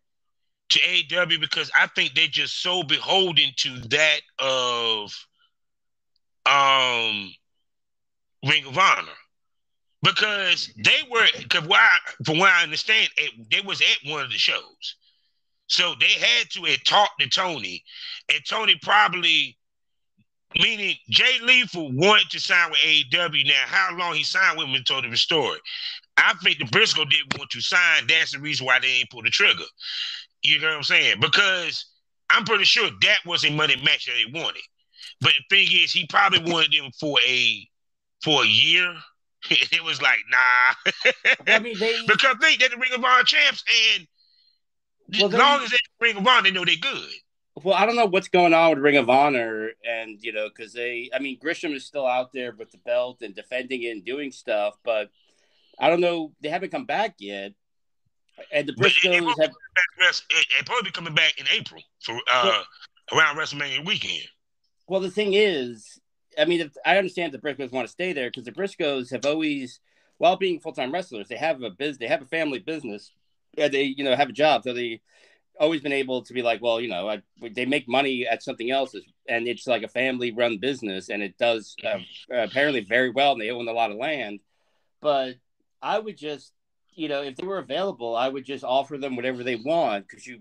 to AEW because I think they're just so beholden to that of Ring of Honor. Because from what I understand, they was at one of the shows. So they had to have talked to Tony. And Tony probably, meaning Jay Lethal wanted to sign with AEW. Now, how long he signed with him and told him the story. I think the Briscoe didn't want to sign. That's the reason why they ain't pulled the trigger. You know what I'm saying? Because I'm pretty sure that was a money match that they wanted. But the thing is, he probably wanted them for a year. It was like, nah. I mean, because they're the Ring of Honor champs, and as long as they're the Ring of Honor, they know they're good. Well, I don't know what's going on with Ring of Honor, and because Grisham is still out there with the belt and defending it and doing stuff, but I don't know. They haven't come back yet, and the Briscoes they're probably coming back in April for around WrestleMania weekend. Well, the thing is, I mean, I understand the Briscoes want to stay there because the Briscoes have always, while being full-time wrestlers, they have a family business, and they have a job, so they always been able to be like, well, they make money at something else, and it's like a family-run business, and it does apparently very well, and they own a lot of land. But I would just, if they were available, I would just offer them whatever they want because you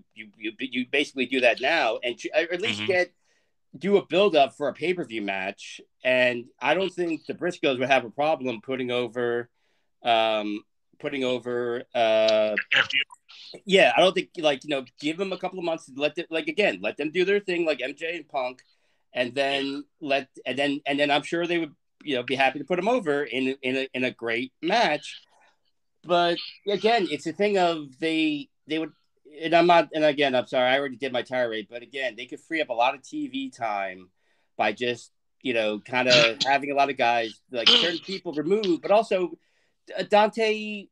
basically do that now, and or at least do a build-up for a pay-per-view match, and I don't think the Briscoes would have a problem putting over yeah, I don't think give them a couple of months to let them do their thing like MJ and Punk, and then I'm sure they would be happy to put them over in a great match. But again, it's a thing of they would. And I'm sorry, I already did my tirade, but again, they could free up a lot of TV time by just, kind of having a lot of guys, like certain people removed, but also Dante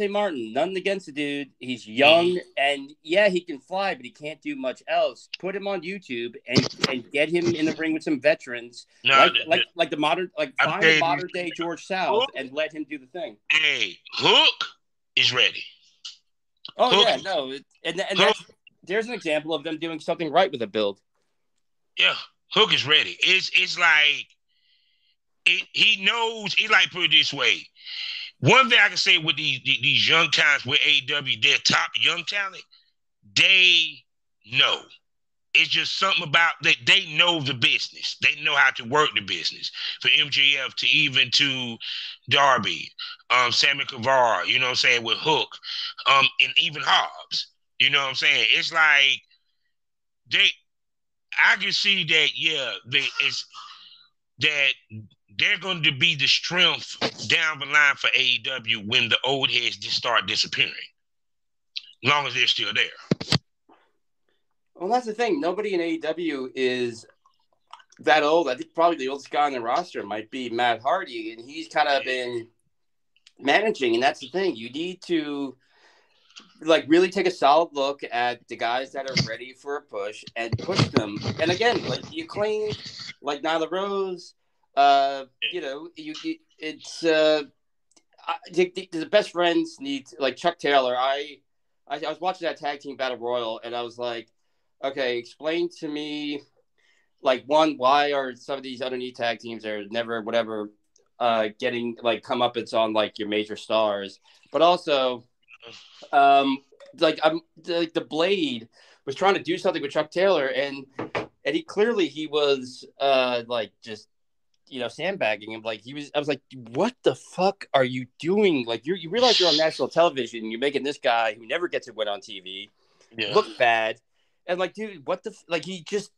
Martin, nothing against the dude. He's young and he can fly, but he can't do much else. Put him on YouTube and get him in the ring with some veterans, like the modern, find a modern day George South and let him do the thing. Hey, Hook is ready. Oh, Hook. Yeah, no. And there's an example of them doing something right with a build. Yeah. Hook is ready. It's like he knows. He like put it this way. One thing I can say with these young talents with AEW, their top young talent, they know. It's just something about that they know the business. They know how to work the business. For MJF to even to Darby, Sammy Guevara, you know what I'm saying, with Hook, and even Hobbs. You know what I'm saying? It's like I can see that, that they're going to be the strength down the line for AEW when the old heads just start disappearing. As long as they're still there. Well, that's the thing. Nobody in AEW is that old. I think probably the oldest guy on the roster might be Matt Hardy, and he's kind of been managing. And that's the thing. You need to really take a solid look at the guys that are ready for a push and push them. And again, like you claim, like Nyla Rose, it's the best friends need, like Chuck Taylor. I was watching that tag team battle royal, and I was like, okay, explain to me, like, one, why are some of these underneath tag teams are never getting like comeuppance on like your major stars, but also, the Blade was trying to do something with Chuck Taylor, and he was just sandbagging him. Like I was like, what the fuck are you doing? Like you realize you're on national television, and you're making this guy who never gets a win on TV look bad. And like, dude, what the he just.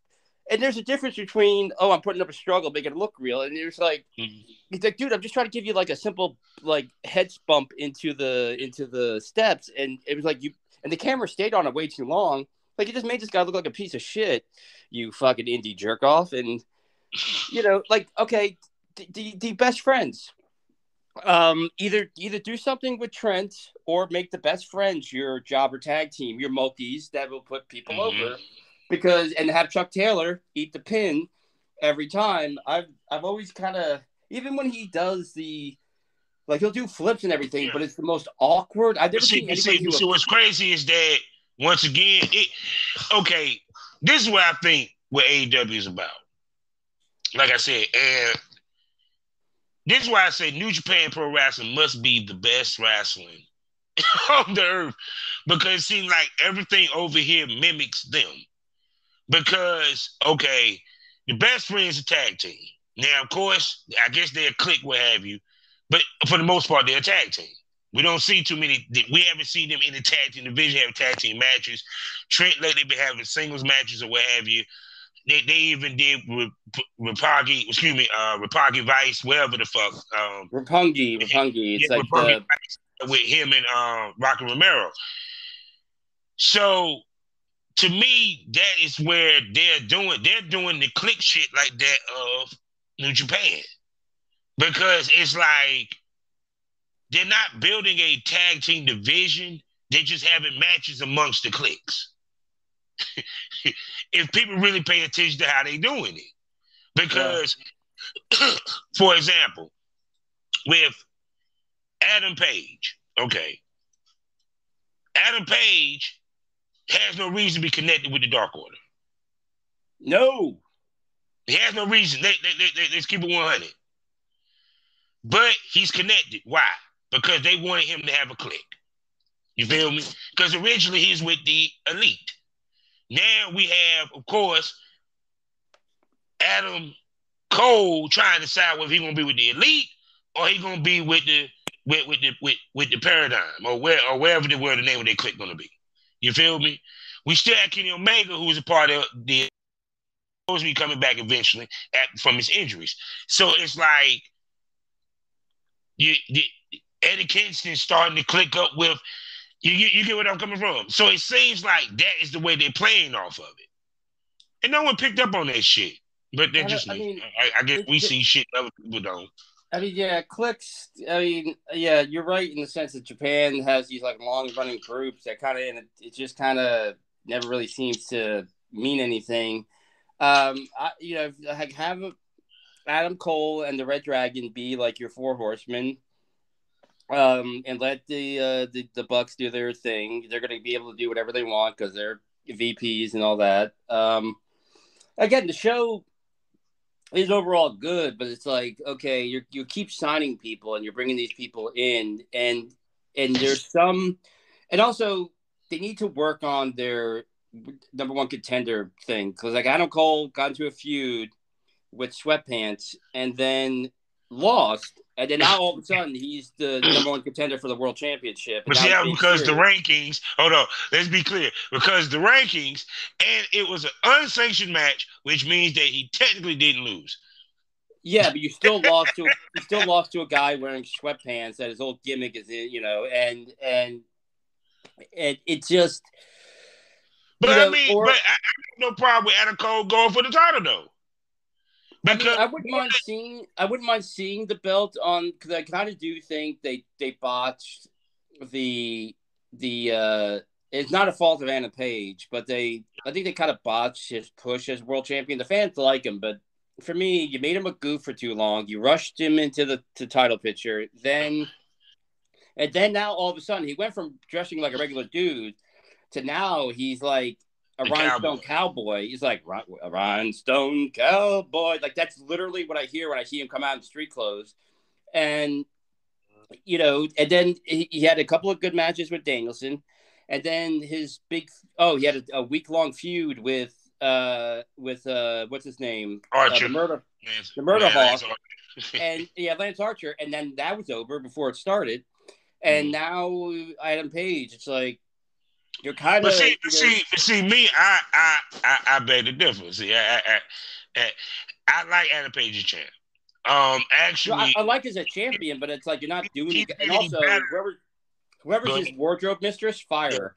And there's a difference between, I'm putting up a struggle, making it look real, and there's like, he's like, dude, I'm just trying to give you like a simple like head bump into the steps, and it was like and the camera stayed on it way too long. Like, it just made this guy look like a piece of shit, you fucking indie jerk off. And okay, the best friends, either do something with Trent or make the best friends your jobber tag team, your mulkis that will put people over. And have Chuck Taylor eat the pin every time. I've always kind of, even when he does he'll do flips and everything, but it's the most awkward. I've never seen anybody do. So what's crazy is that once again, this is what I think what AEW is about. Like I said, and this is why I say New Japan Pro Wrestling must be the best wrestling on the earth, because it seems like everything over here mimics them. Because, the best friends are tag team. Now, of course, I guess they're a clique, what have you. But for the most part, they're a tag team. We don't see too many. We haven't seen them in the tag team division have tag team matches. Trent lately been having singles matches or what have you. They even did Rapagi Vice, whatever the fuck. Roppongi. It's like with him and Rocky Romero. So, to me, that is where they're doing the click shit like that of New Japan. Because it's like they're not building a tag team division, they're just having matches amongst the cliques. If people really pay attention to how they're doing it. Because, for example, with Adam Page, Adam Page has no reason to be connected with the Dark Order. No. He has no reason. Let's keep it 100. But he's connected. Why? Because they wanted him to have a clique. You feel me? Because originally he's with the Elite. Now we have, of course, Adam Cole trying to decide whether he's gonna be with the Elite or he's gonna be with the Paradigm or wherever the name of their clique gonna be. You feel me? We still have Kenny Omega, who was a part of the supposed to be coming back eventually from his injuries. So it's like Eddie Kingston starting to click up with you get what I'm coming from. So it seems like that is the way they're playing off of it, and no one picked up on that shit. But they're just me. I guess we see shit other people don't. I mean, yeah, cliques. I mean, yeah, you're right in the sense that Japan has these like long-running groups that kind of, it just kind of never really seems to mean anything. Have Adam Cole and the Red Dragon be like your four horsemen, and let the Bucks do their thing. They're going to be able to do whatever they want because they're VPs and all that. Again, the show He's overall good, but it's like, okay, you keep signing people and you're bringing these people in, and there's some, and also they need to work on their number one contender thing, because like Adam Cole got into a feud with Sweatpants and then lost, and then now all of a sudden he's the number one contender for the world championship, and But now see, he's that being because the serious. rankings, hold on, let's be clear. Because the rankings, and it was an unsanctioned match, which means that he technically didn't lose. Yeah, but you still lost to a guy wearing sweatpants that his old gimmick is in, and it just, But I mean, but or I have no problem with Adam Cole going for the title though. I mean, Because I wouldn't mind seeing the belt on, because I kind of do think they botched the. It's not a fault of Anna Page, but I think they kind of botched his push as world champion. The fans like him, but for me, you made him a goof for too long. You rushed him into the title picture, and then now all of a sudden he went from dressing like a regular dude to now he's like a the rhinestone Cowboy. cowboy. He's like a rhinestone cowboy. Like that's literally what I hear when I see him come out in street clothes. And and then he had a couple of good matches with Danielson, and then his he had a week-long feud with what's his name, Archer. the murder hawk, Archer. and yeah, Lance Archer, and then that was over before it started, and now Adam Page. It's like you're kind of see me. I beg the difference. See, I like Adam Page as champ. Actually, I like as a champion, but it's like you're not doing he's it. And getting also, better. whoever's his wardrobe mistress, fire.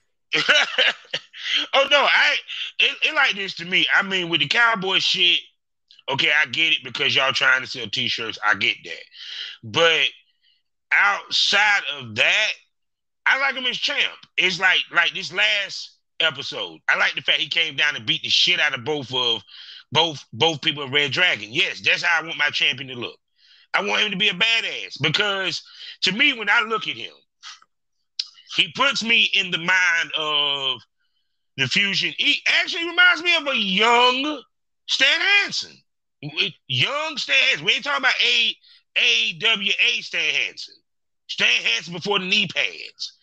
Oh no, it like this to me. I mean, with the cowboy shit, okay, I get it because y'all trying to sell t-shirts. I get that, but outside of that, I like him as champ. It's like this last episode. I like the fact he came down and beat the shit out of both people of Red Dragon. Yes, that's how I want my champion to look. I want him to be a badass because to me, when I look at him, he puts me in the mind of the Fusion. He actually reminds me of a young Stan Hansen. Young Stan Hansen. We ain't talking about AWA Stan Hansen. Stan Hansen before the knee pads.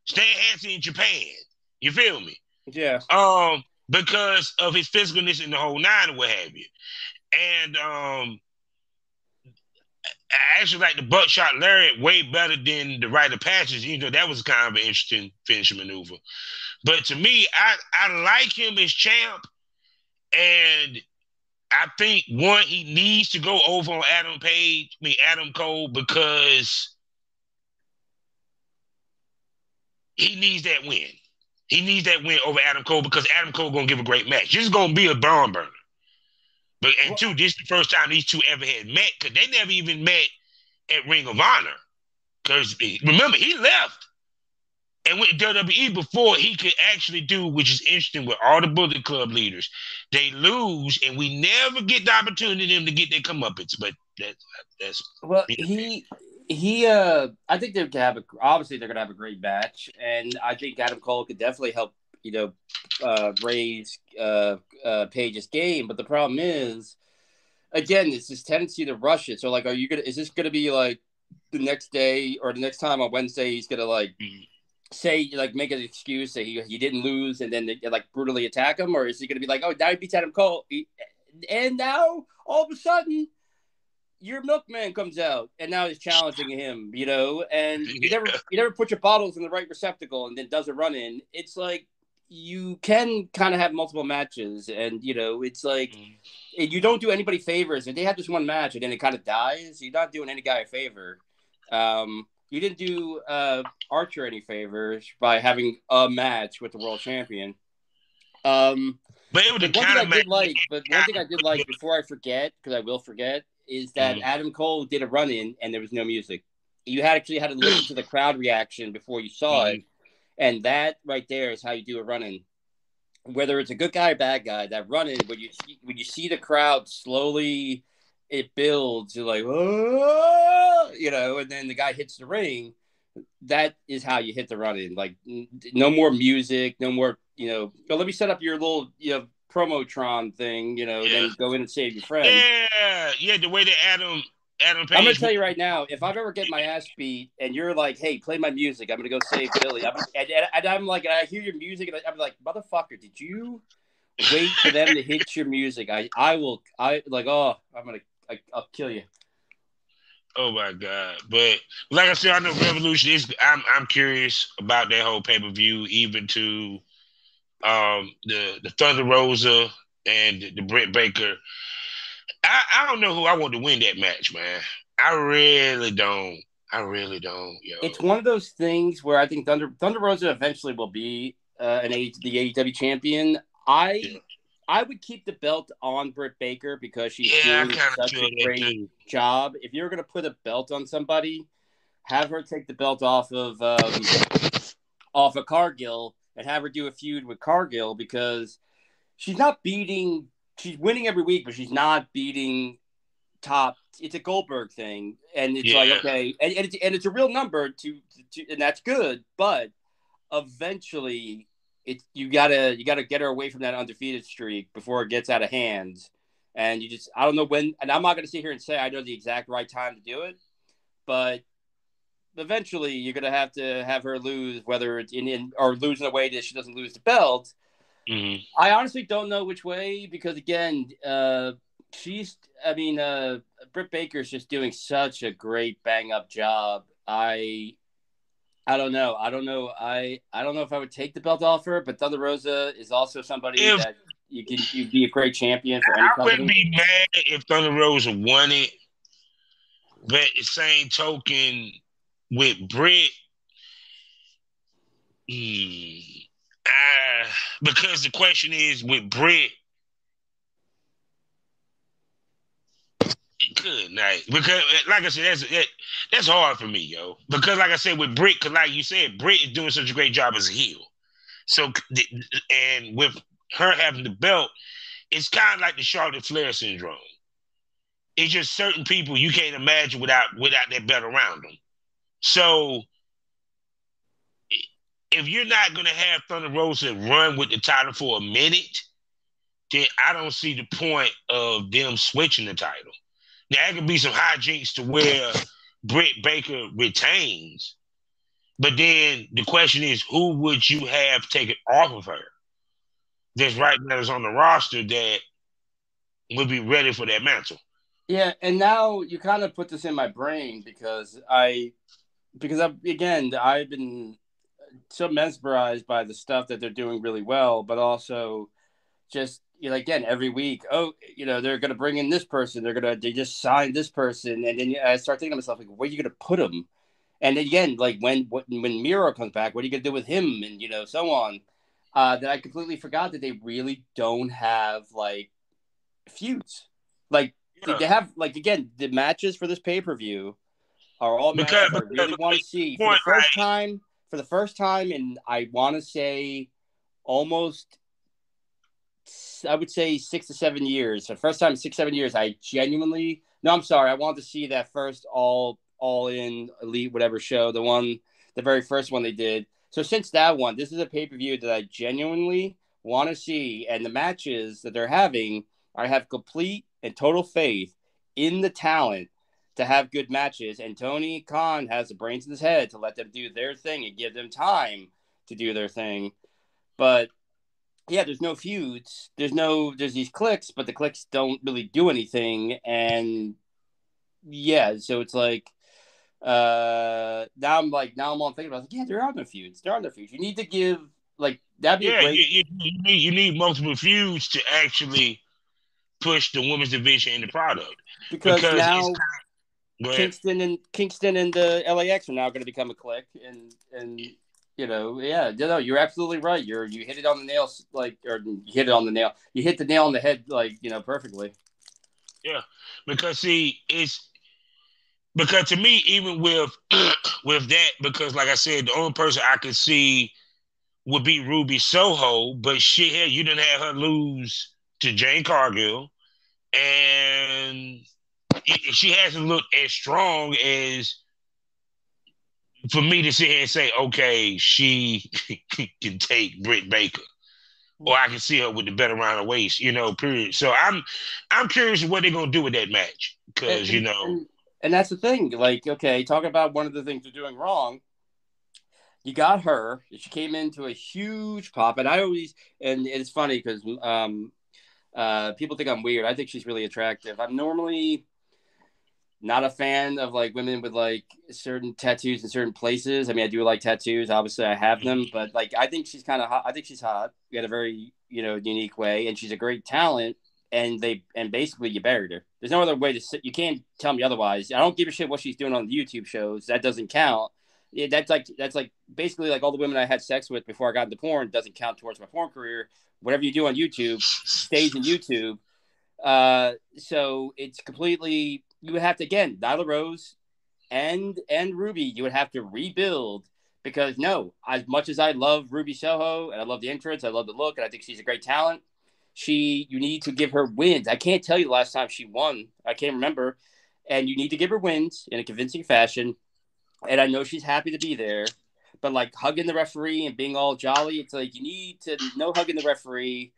Stan Hansen in Japan. You feel me? Yeah. Because of his physicalness in the whole nine or what have you. And I actually like the buckshot lariat way better than the rite of passage. That was kind of an interesting finishing maneuver. But to me, I like him as champ. And I think, one, he needs to go over on Adam Cole, because he needs that win. He needs that win over Adam Cole because Adam Cole gonna give a great match. This is gonna be a barn burner. And two, this is the first time these two ever had met, because they never even met at Ring of Honor. Because remember, he left and went to WWE before he could actually do, which is interesting with all the Bullet Club leaders. They lose, and we never get the opportunity for them to get their comeuppance. But that's well, I think they're gonna obviously they're gonna have a great match, and I think Adam Cole could definitely help raise Page's game. But the problem is, again, it's this tendency to rush it. So like, is this gonna be like the next day or the next time on Wednesday he's gonna say, like, make an excuse, say he didn't lose, and then they, like, brutally attack him? Or is he going to be like, oh, now he beats Adam Cole, and now all of a sudden your milkman comes out and now he's challenging him, and you never put your bottles in the right receptacle and then does a run in. It's like you can kind of have multiple matches, and it's like you don't do anybody favors. If they have this one match and then it kind of dies, you're not doing any guy a favor. You didn't do Archer any favors by having a match with the world champion. But one thing I did like, before I forget, because I will forget, is that Adam Cole did a run-in and there was no music. You actually had to listen to the crowd reaction before you saw it, and that right there is how you do a run-in. Whether it's a good guy or bad guy, that run-in, when you see the crowd slowly, it builds. You're like, oh, and then the guy hits the ring. That is how you hit the run-in. Like, no more music, no more, let me set up your little, promotron thing, then go in and save your friend. Yeah, the way that Adam Page. I'm gonna tell you right now, if I've ever get my ass beat and you're like, "Hey, play my music," I'm gonna go save Billy. And I'm like, I hear your music, and I'm like, "Motherfucker, did you wait for them to hit your music?" I'll kill you. Oh my God! But like I said, I know Revolution is. I'm curious about that whole pay-per-view, even to the Thunder Rosa and the Britt Baker. I don't know who I want to win that match, man. I really don't, yo. It's one of those things where I think Thunder Rosa eventually will be the AEW champion. I would keep the belt on Britt Baker because she's doing such a great job. If you're going to put a belt on somebody, have her take the belt off of Cargill and have her do a feud with Cargill, because she's winning every week, but she's not beating top. It's a Goldberg thing, and it's like, okay, and it's a real number to and that's good, but eventually you gotta get her away from that undefeated streak before it gets out of hand. And I don't know when, and I'm not gonna sit here and say I know the exact right time to do it, but eventually you're gonna have to have her lose, whether it's or lose in a way that she doesn't lose the belt. Mm-hmm. I honestly don't know which way, because again, Britt Baker's just doing such a great bang up job. I don't know. I don't know if I would take the belt off her, but Thunder Rosa is also somebody that you'd be a great champion for any company. I wouldn't be mad if Thunder Rosa won it, but the same token with Britt, because the question is with Britt, good night. Because, like I said, that's hard for me, yo. Because, like I said, with Britt, because like you said, Britt is doing such a great job as a heel. So, and with her having the belt, it's kind of like the Charlotte Flair syndrome. It's just certain people you can't imagine without that belt around them. So, if you're not going to have Thunder Rosa run with the title for a minute, then I don't see the point of them switching the title. Now, there could be some hijinks to where Britt Baker retains, but then the question is, who would you have taken off of her that's right now is on the roster that would be ready for that mantle? Yeah, and now you kind of put this in my brain because I've been so mesmerized by the stuff that they're doing really well, but also just, again, every week, they're going to bring in this person. They just signed this person. And then I start thinking to myself, like, where are you going to put him? And again, like when Miro comes back, what are you going to do with him? And, so on. That I completely forgot that they really don't have like feuds. Like they have, like, again, the matches for this pay-per-view are all matches I really want to see for the first time. And I want to say almost, I would say 6 to 7 years. The first time in 6-7 years, I wanted to see that first all in Elite whatever show, the very first one they did. So since that one, this is a pay-per-view that I genuinely want to see, and the matches that they're having, I have complete and total faith in the talent to have good matches, and Tony Khan has the brains in his head to let them do their thing and give them time to do their thing. But yeah, there's no feuds. There's these cliques, but the cliques don't really do anything. And yeah, so it's like, now I'm all thinking about, like, there are no feuds. You need to give, like, that'd be great. You need multiple feuds to actually push the women's division in the product. Because now Kingston and the LAX are now going to become a clique, and you're absolutely right. You hit it on the nail, you hit it on the nail. You hit the nail on the head, perfectly. Yeah, because because to me, even with that, because like I said, the only person I could see would be Ruby Soho, but you didn't have her lose to Jane Cargill, and she hasn't looked as strong as for me to sit here and say, okay, she can take Britt Baker. or I can see her with the belt around her waist, period. So I'm curious what they're gonna do with that match. Because, and that's the thing. Like, okay, talking about one of the things they're doing wrong. You got her. She came into a huge pop, and it's funny because people think I'm weird. I think she's really attractive. I'm normally not a fan of like women with like certain tattoos in certain places. I mean, I do like tattoos. Obviously, I have them, but like I think she's kind of hot. I think she's hot in a very unique way, and she's a great talent. And basically you buried her. There's no other way to sit. You can't tell me otherwise. I don't give a shit what she's doing on the YouTube shows. That doesn't count. Yeah, that's like basically like all the women I had sex with before I got into porn doesn't count towards my porn career. Whatever you do on YouTube stays in YouTube. So it's completely. You would have to again Nyla Rose and Ruby. You would have to rebuild because no, as much as I love Ruby Soho and I love the entrance, I love the look, and I think she's a great talent. You need to give her wins. I can't tell you the last time she won. I can't remember. And you need to give her wins in a convincing fashion. And I know she's happy to be there, but like hugging the referee and being all jolly, it's like you need to no hugging the referee,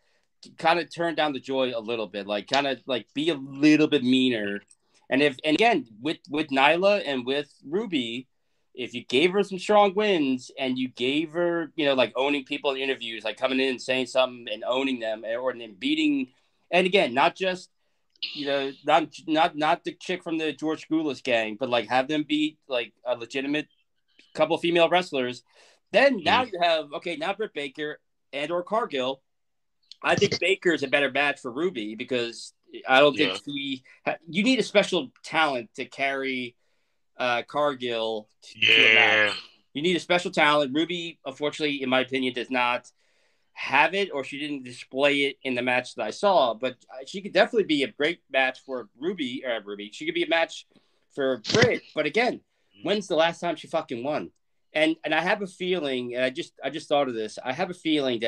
kind of turn down the joy a little bit, like kind of like be a little bit meaner. And again with Nyla and with Ruby, if you gave her some strong wins and you gave her, like owning people in interviews, like coming in and saying something and owning them, or then beating, and again, not just not the chick from the George Goulas gang, but like have them beat like a legitimate couple of female wrestlers. Then now you have now Britt Baker and or Cargill. I think Baker is a better match for Ruby because I don't think you need a special talent to carry Cargill to a match. You need a special talent. Ruby, unfortunately, in my opinion, does not have it, or she didn't display it in the match that I saw. But she could definitely be a great match for Ruby. She could be a match for Britt. But again, when's the last time she fucking won? And I have a feeling, and I just thought of this. I have a feeling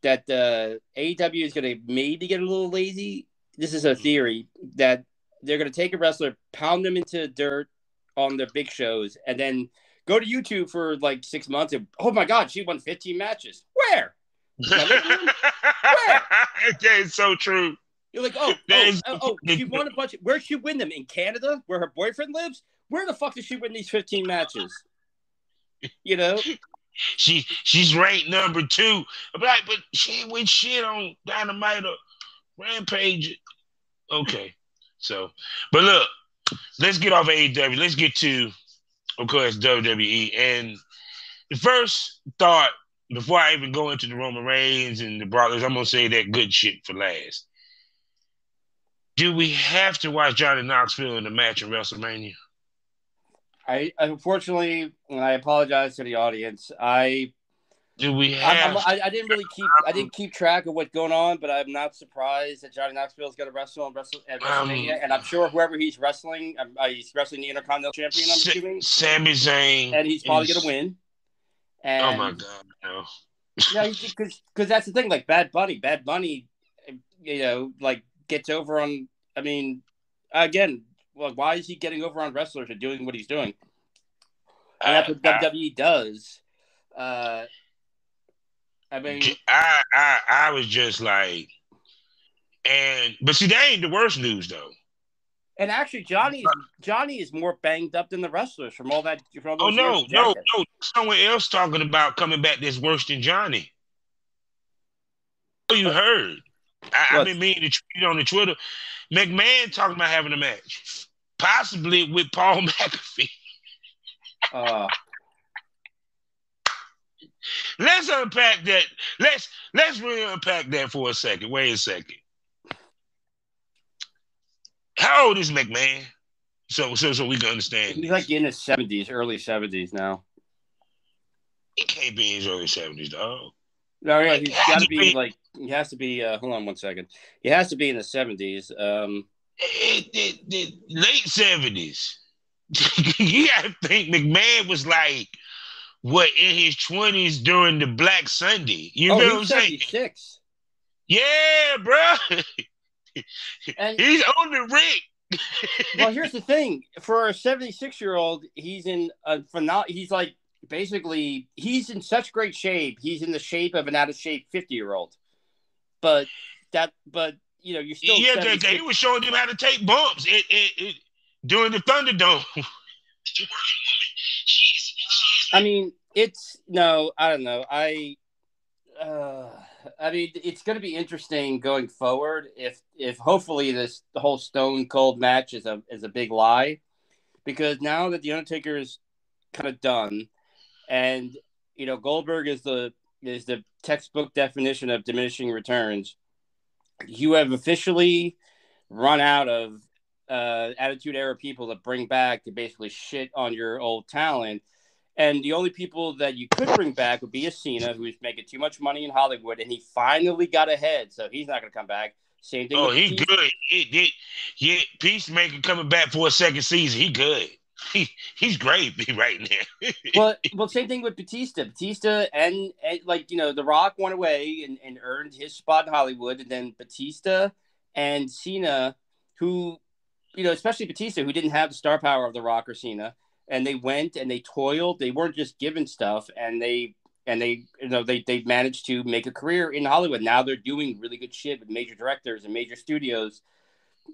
that AEW is going to maybe get a little lazy. This is a theory that they're going to take a wrestler, pound them into dirt on their big shows, and then go to YouTube for like 6 months. And, oh my God, she won 15 matches. Where? Where? That's so true. You're like, she won a bunch. Where'd she win them? In Canada, where her boyfriend lives? Where the fuck did she win these 15 matches? She's ranked number 2. But she ain't win shit on Dynamite or Rampage. Okay. So, but look, let's get off of AEW. Let's get to, of course, WWE. And the first thought, before I even go into the Roman Reigns and the Brock Lesnar, I'm going to say that good shit for last. Do we have to watch Johnny Knoxville in the match in WrestleMania? I unfortunately, and I apologize to the audience. I didn't keep track of what's going on, but I'm not surprised that Johnny Knoxville is going to wrestle at WrestleMania, and I'm sure whoever he's wrestling, he's wrestling the Intercontinental Champion. I'm assuming Sami Zayn, and he's probably going to win. And, oh my God, no! because that's the thing. Like Bad Bunny, like gets over on. I mean, again. Well, why is he getting over on wrestlers and doing what he's doing? And that's what WWE does. I mean, I was just like, but see, that ain't the worst news though. And actually, Johnny is more banged up than the wrestlers from all that. No! Someone else talking about coming back that's worse than Johnny. Oh, you heard? I've been meaning to tweet on the Twitter. McMahon talking about having a match, possibly with Paul McAfee. Let's unpack that. Let's really unpack that for a second. Wait a second. How old is McMahon? So we can understand. He's like in his 70s, early 70s now. He can't be in his early 70s, dog. No, yeah, he's got to be like. He has to be. Hold on 1 second. He has to be in the 70s. The late 70s. You got to think McMahon was like what in his 20s during the Black Sunday. You know what I'm saying? 76. Yeah, bro. And he's on the rig. Well, here's the thing: for a 76-year-old, he's in a phenomenal. He's like basically he's in such great shape. He's in the shape of an out of shape 50-year-old. But you're still Yeah, they were showing him how to take bumps during the Thunderdome. I mean, I don't know. I mean, it's going to be interesting going forward if hopefully the whole Stone Cold match is a big lie, because now that the Undertaker is kind of done, and Goldberg is the textbook definition of diminishing returns, you have officially run out of Attitude Era people to bring back to basically shit on your old talent. And the only people that you could bring back would be a Cena, who's making too much money in Hollywood, and he finally got ahead, so he's not going to come back. Same thing. Oh, he good. Yeah, Peacemaker coming back for a second season. He good. He's great right now. well, same thing with Batista. Batista and The Rock went away and earned his spot in Hollywood, and then Batista and Cena, who, especially Batista, who didn't have the star power of The Rock or Cena. And they went and they toiled. They weren't just given stuff, and they managed to make a career in Hollywood. Now they're doing really good shit with major directors and major studios.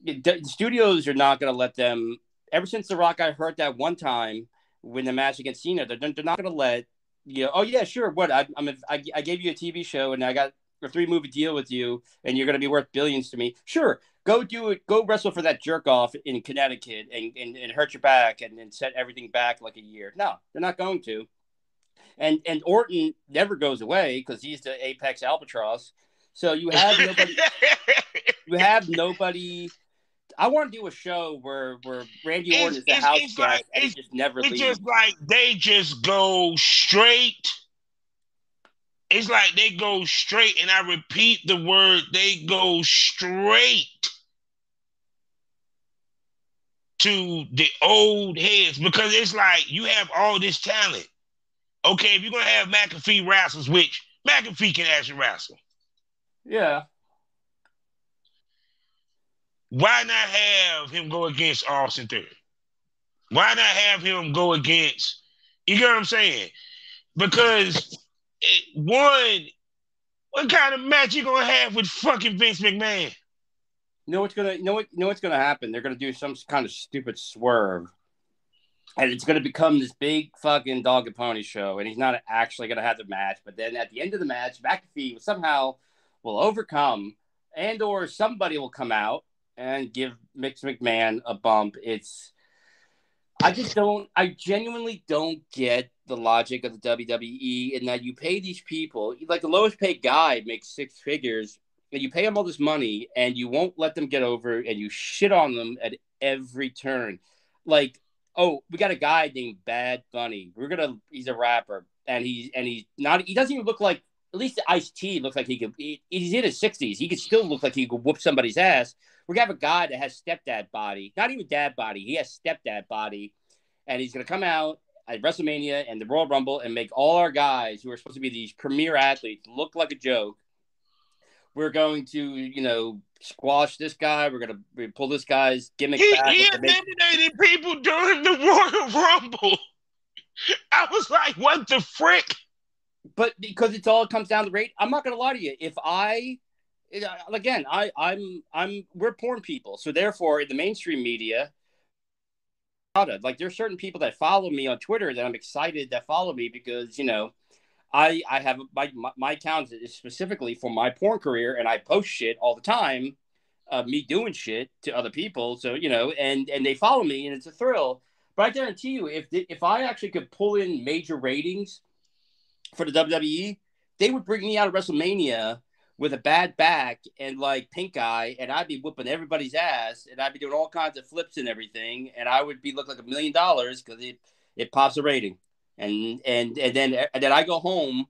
The studios are not going to let them. Ever since The Rock got hurt that one time when the match against Cena, they're not going to let Oh yeah, sure. What I gave you a TV show and I got a 3-movie deal with you, and you're going to be worth billions to me. Sure. Go do it. Go wrestle for that jerk off in Connecticut and hurt your back and then set everything back like a year. No, they're not going to. And Orton never goes away because he's the apex albatross. So you have nobody. You have nobody. I want to do a show where Randy Orton is the house guest and he just never leaves. It's just like they just go straight. It's like they go straight, and I repeat the word, they go straight to the old heads, because it's like you have all this talent. Okay, if you're going to have McAfee wrestlers, which McAfee can actually wrestle. Yeah. Why not have him go against Austin Theory? Why not have him go against, you get what I'm saying? Because what kind of match you gonna have with fucking Vince McMahon? What's gonna happen? They're gonna do some kind of stupid swerve, and it's gonna become this big fucking dog and pony show. And he's not actually gonna have the match, but then at the end of the match, McAfee somehow will overcome, or somebody will come out and give Vince McMahon a bump. I genuinely don't get the logic of the WWE in that you pay these people, like the lowest paid guy makes 6 figures, and you pay them all this money and you won't let them get over, and you shit on them at every turn. Like, oh, we got a guy named Bad Bunny. He's a rapper, and he doesn't even look like, at least Ice-T looks like he's in his 60s. He could still look like he could whoop somebody's ass. We're going to have a guy that has stepdad body, not even dad body. He has stepdad body, and he's going to come out at WrestleMania and the Royal Rumble and make all our guys who are supposed to be these premier athletes look like a joke. We're going to, squash this guy. We're going to pull this guy's gimmick back. He eliminated people during the Royal Rumble. I was like, what the frick? But because it all comes down to rate, I'm not going to lie to you. We're porn people. So therefore, in the mainstream media, like there's certain people that follow me on Twitter that I'm excited that follow me because, I have my account is specifically for my porn career, and I post shit all the time, me doing shit to other people. So, and they follow me, and it's a thrill. But I guarantee you, if I actually could pull in major ratings for the WWE, they would bring me out of WrestleMania with a bad back and like pink eye, and I'd be whooping everybody's ass, and I'd be doing all kinds of flips and everything, and I would look like $1 million because it pops a rating. And then I go home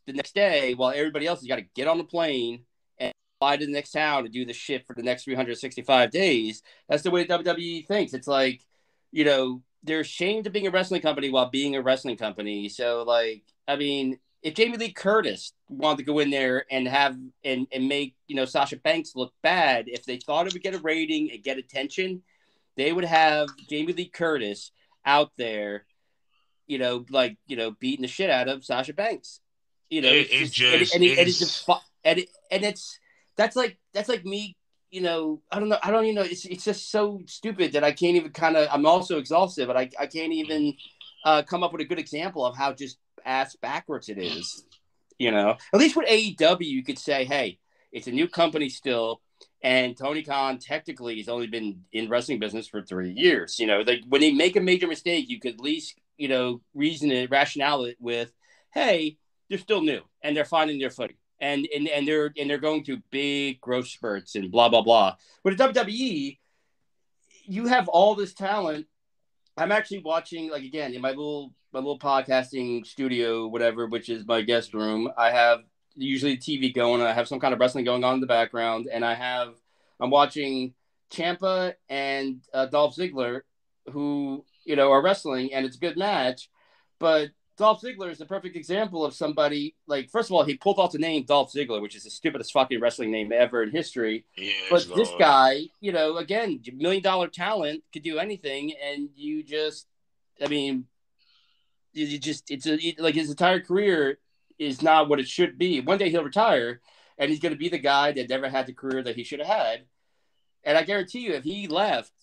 the next day while everybody else has got to get on the plane and fly to the next town to do the shit for the next 365 days. That's the way WWE thinks. It's like, they're ashamed of being a wrestling company while being a wrestling company. So, like, I mean, if Jamie Lee Curtis wanted to go in there and have and make, Sasha Banks look bad, if they thought it would get a rating and get attention, they would have Jamie Lee Curtis out there, beating the shit out of Sasha Banks. That's like me. I don't know. I don't even know. It's just so stupid that I can't even I'm also exhausted, but I can't even come up with a good example of how just ass backwards it is. At least with AEW, you could say, hey, it's a new company still. And Tony Khan technically has only been in wrestling business for 3 years. Like when they make a major mistake, you could at least, rationale it with, hey, they're still new and they're finding their footing. And they're going through big growth spurts and blah, blah, blah. But at WWE, you have all this talent. I'm actually watching, like, again, in my little podcasting studio, whatever, which is my guest room. I have usually the TV going. I have some kind of wrestling going on in the background, and I'm watching Ciampa and Dolph Ziggler, who are wrestling, and it's a good match. But Dolph Ziggler is the perfect example of somebody, like, first of all, he pulled off the name Dolph Ziggler, which is the stupidest fucking wrestling name ever in history. Yes, but this guy, again, $1 million talent, could do anything, and his entire career is not what it should be. One day he'll retire, and he's going to be the guy that never had the career that he should have had. And I guarantee you, if he left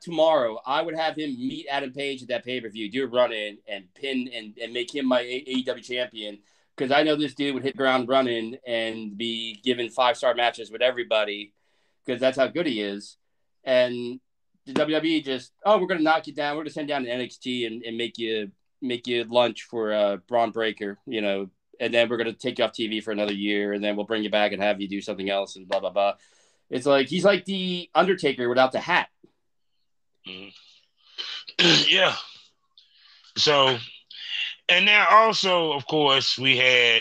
tomorrow, I would have him meet Adam Page at that pay-per-view, do a run-in, and pin and make him my AEW champion. Because I know this dude would hit ground running and be given 5-star matches with everybody, because that's how good he is. And the WWE just, we're going to knock you down. We're going to send down to NXT and make you lunch for Braun Breaker, and then we're going to take you off TV for another year, and then we'll bring you back and have you do something else and blah, blah, blah. It's like he's like the Undertaker without the hat. Yeah. So, and now also, of course, we had,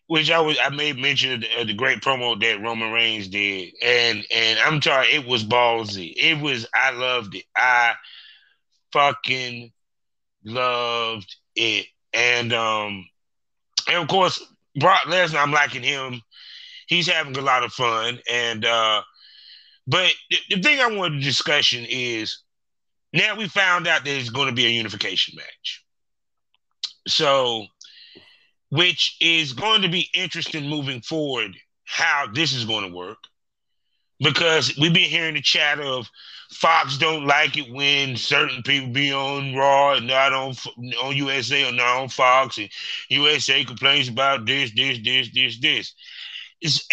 which I made mention of the great promo that Roman Reigns did, and I'm sorry, it was ballsy. I loved it. I fucking loved it, and of course, Brock Lesnar, I'm liking him. He's having a lot of fun, and but the thing I wanted to discussion is now we found out there's going to be a unification match. So, which is going to be interesting moving forward, how this is going to work. Because we've been hearing the chatter of Fox don't like it when certain people be on Raw and not on USA or not on Fox, and USA complains about this.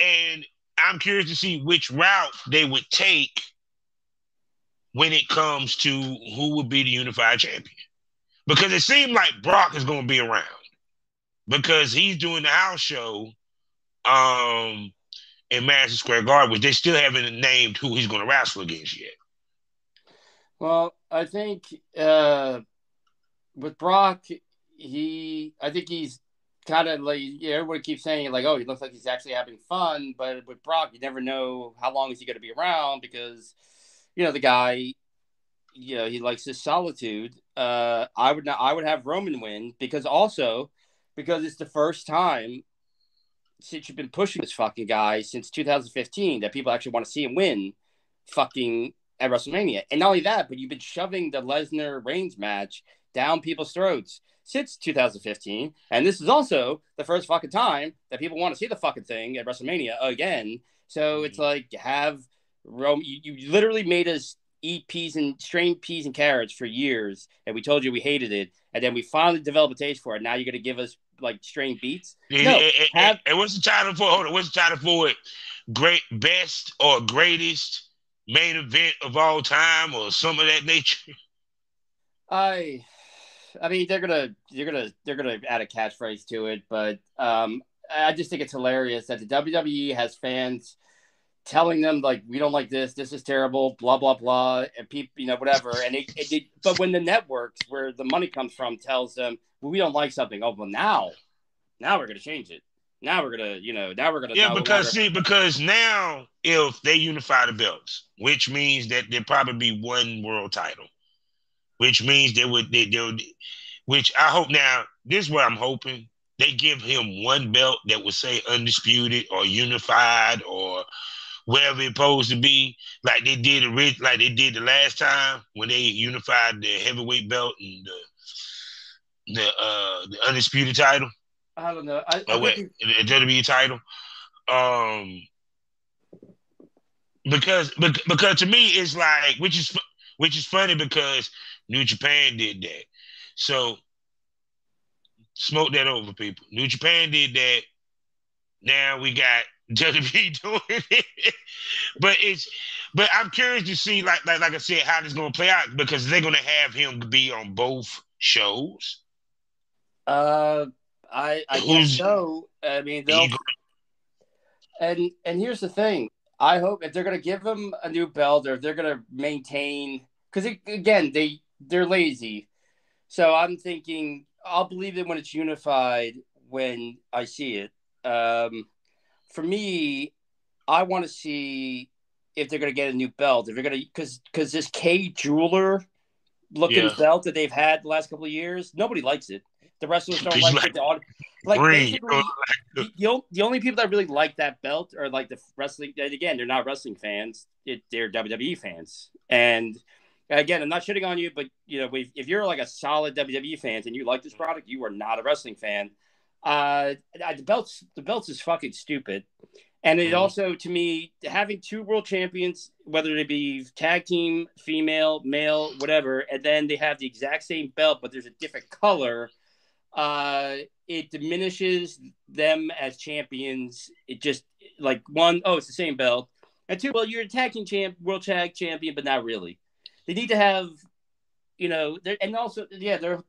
And I'm curious to see which route they would take when it comes to who would be the unified champion. Because it seemed like Brock is going to be around because he's doing the house show in Madison Square Garden, which they still haven't named who he's going to wrestle against yet. Well, I think with Brock, I think he's kind of like, everybody keeps saying like, oh, he looks like he's actually having fun. But with Brock, you never know how long is he going to be around because, the guy, he likes his solitude. I would have Roman win because it's the first time since you've been pushing this fucking guy since 2015 that people actually want to see him win fucking at WrestleMania. And not only that, but you've been shoving the Lesnar-Reigns match down people's throats since 2015. And this is also the first fucking time that people want to see the fucking thing at WrestleMania again. So it's like, have Rome, you literally made us eat strained peas and carrots for years. And we told you we hated it. And then we finally developed a taste for it. Now you're going to give us like strained beets. And what's the title for? Hold on, what's the title for it? Great best or greatest main event of all time, or some of that nature. I mean, they're gonna add a catchphrase to it, but I just think it's hilarious that the WWE has fans telling them like, we don't like this is terrible, blah blah blah, and people, whatever. And but when the networks where the money comes from tells them, well, we don't like something, oh well, now we're gonna change it. Now we're gonna, because now if they unify the belts, which means that there'd probably be one world title, which means which I hope now, this is what I'm hoping, they give him one belt that would say undisputed or unified or wherever it's supposed to be, like they did the last time when they unified the heavyweight belt and the undisputed title. I don't know. I Or what? think The WWE title. Um, because to me it's like which is funny because New Japan did that. So smoke that over, people. New Japan did that. Now we got WWE doing it. but I'm curious to see like I said how this is gonna play out because they're gonna have him be on both shows. I guess so. I mean, they'll and here's the thing. I hope if they're going to give him a new belt or if they're going to maintain, because again they're lazy. So I'm thinking I'll believe it when it's unified when I see it. For me, I want to see if they're going to get a new belt. If they're going to, because this K Jeweler looking belt that they've had the last couple of years, nobody likes it. The wrestlers don't like it. Basically, the only people that really like that belt are like the wrestling. And again, they're not wrestling fans. They're WWE fans. And again, I'm not shitting on you, but if you're like a solid WWE fan and you like this product, you are not a wrestling fan. The belts is fucking stupid. And it also, to me, having two world champions, whether they be tag team, female, male, whatever, and then they have the exact same belt, but there's a different color. It diminishes them as champions. It just like one, it's the same belt, and two, well, you're a tag team world tag champion, but not really. They need to have, and also, they're.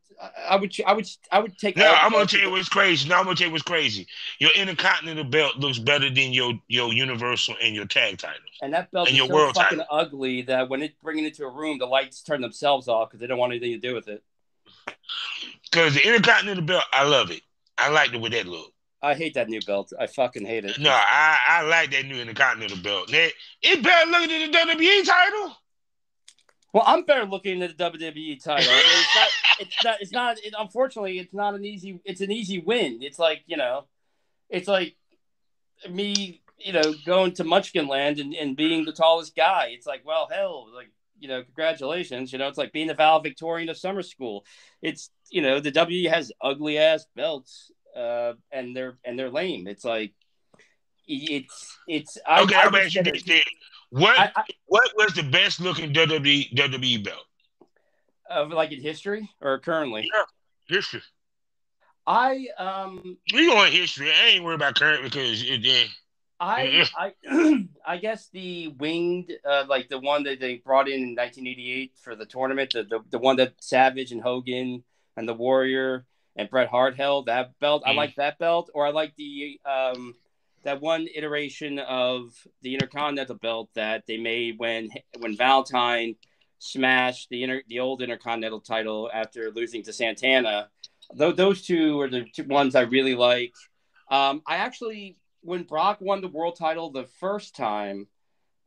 I would take. No, I'm gonna tell you what's crazy. No, I'm gonna tell you what's crazy. Your Intercontinental belt looks better than your Universal and your tag titles. And that belt is so fucking ugly that when it's bringing it to a room, the lights turn themselves off because they don't want anything to do with it. Because the Intercontinental belt, I love it. I like the way that look. I hate that new belt. I fucking hate it. No, I like that new Intercontinental belt. It better look than the WWE title. Well, I'm better looking at the WWE title. I mean, it's not. Unfortunately, it's not an easy. It's an easy win. It's like it's like me, going to Munchkin Land and being the tallest guy. It's like, well, hell, like. Congratulations. It's like being the valedictorian of summer school. It's the W has ugly ass belts, and they're lame. It's like it's. Okay, I'm asking you this: what was the best looking WWE belt? Like in history or currently? Yeah, history. We going history. I ain't worried about current because I guess the winged, like the one that they brought in 1988 for the tournament, the one that Savage and Hogan and the Warrior and Bret Hart held, that belt. I like that belt, or I like the that one iteration of the Intercontinental belt that they made when Valentine smashed the old Intercontinental title after losing to Santana. Those two are the two ones I really like. I actually. When Brock won the world title the first time,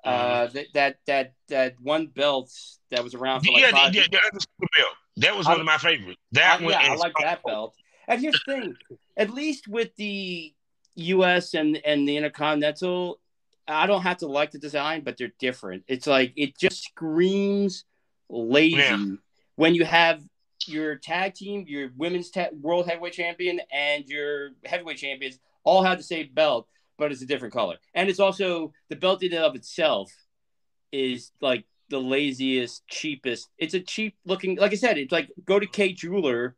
that one belt that was around for like 5 years. The Undisputed belt. That was one of my favorites. I like that belt. And here's the thing: at least with the U.S. and the Intercontinental, I don't have to like the design, but they're different. It's like it just screams lazy when you have your tag team, your women's world heavyweight champion, and your heavyweight champions. All have the same belt, but it's a different color. And it's also, the belt in and of itself is like the laziest, cheapest. It's a cheap looking, like I said, it's like go to K Jeweler,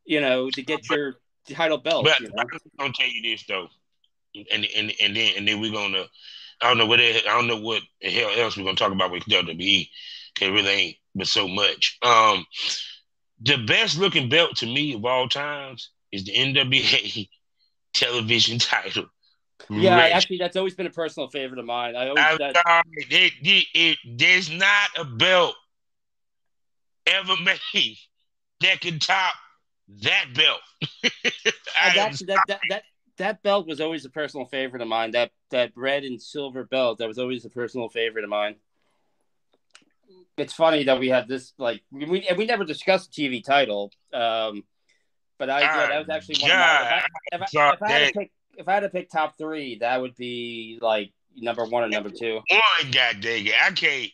to get your title belt. But I'm going to tell you this though. And then we're going to, I don't know what the hell else we're going to talk about with WWE. Cause it really ain't but so much. The best looking belt to me of all times is the NWA television title. Yeah, actually, that's always been a personal favorite of mine. There's not a belt ever made that can top that belt. That belt was always a personal favorite of mine. That red and silver belt, that was always a personal favorite of mine. It's funny that we have this, like, we never discussed the TV title. But that was actually one of my. If I had to pick top three, that would be like number one and number two. One, god dang it, I can't.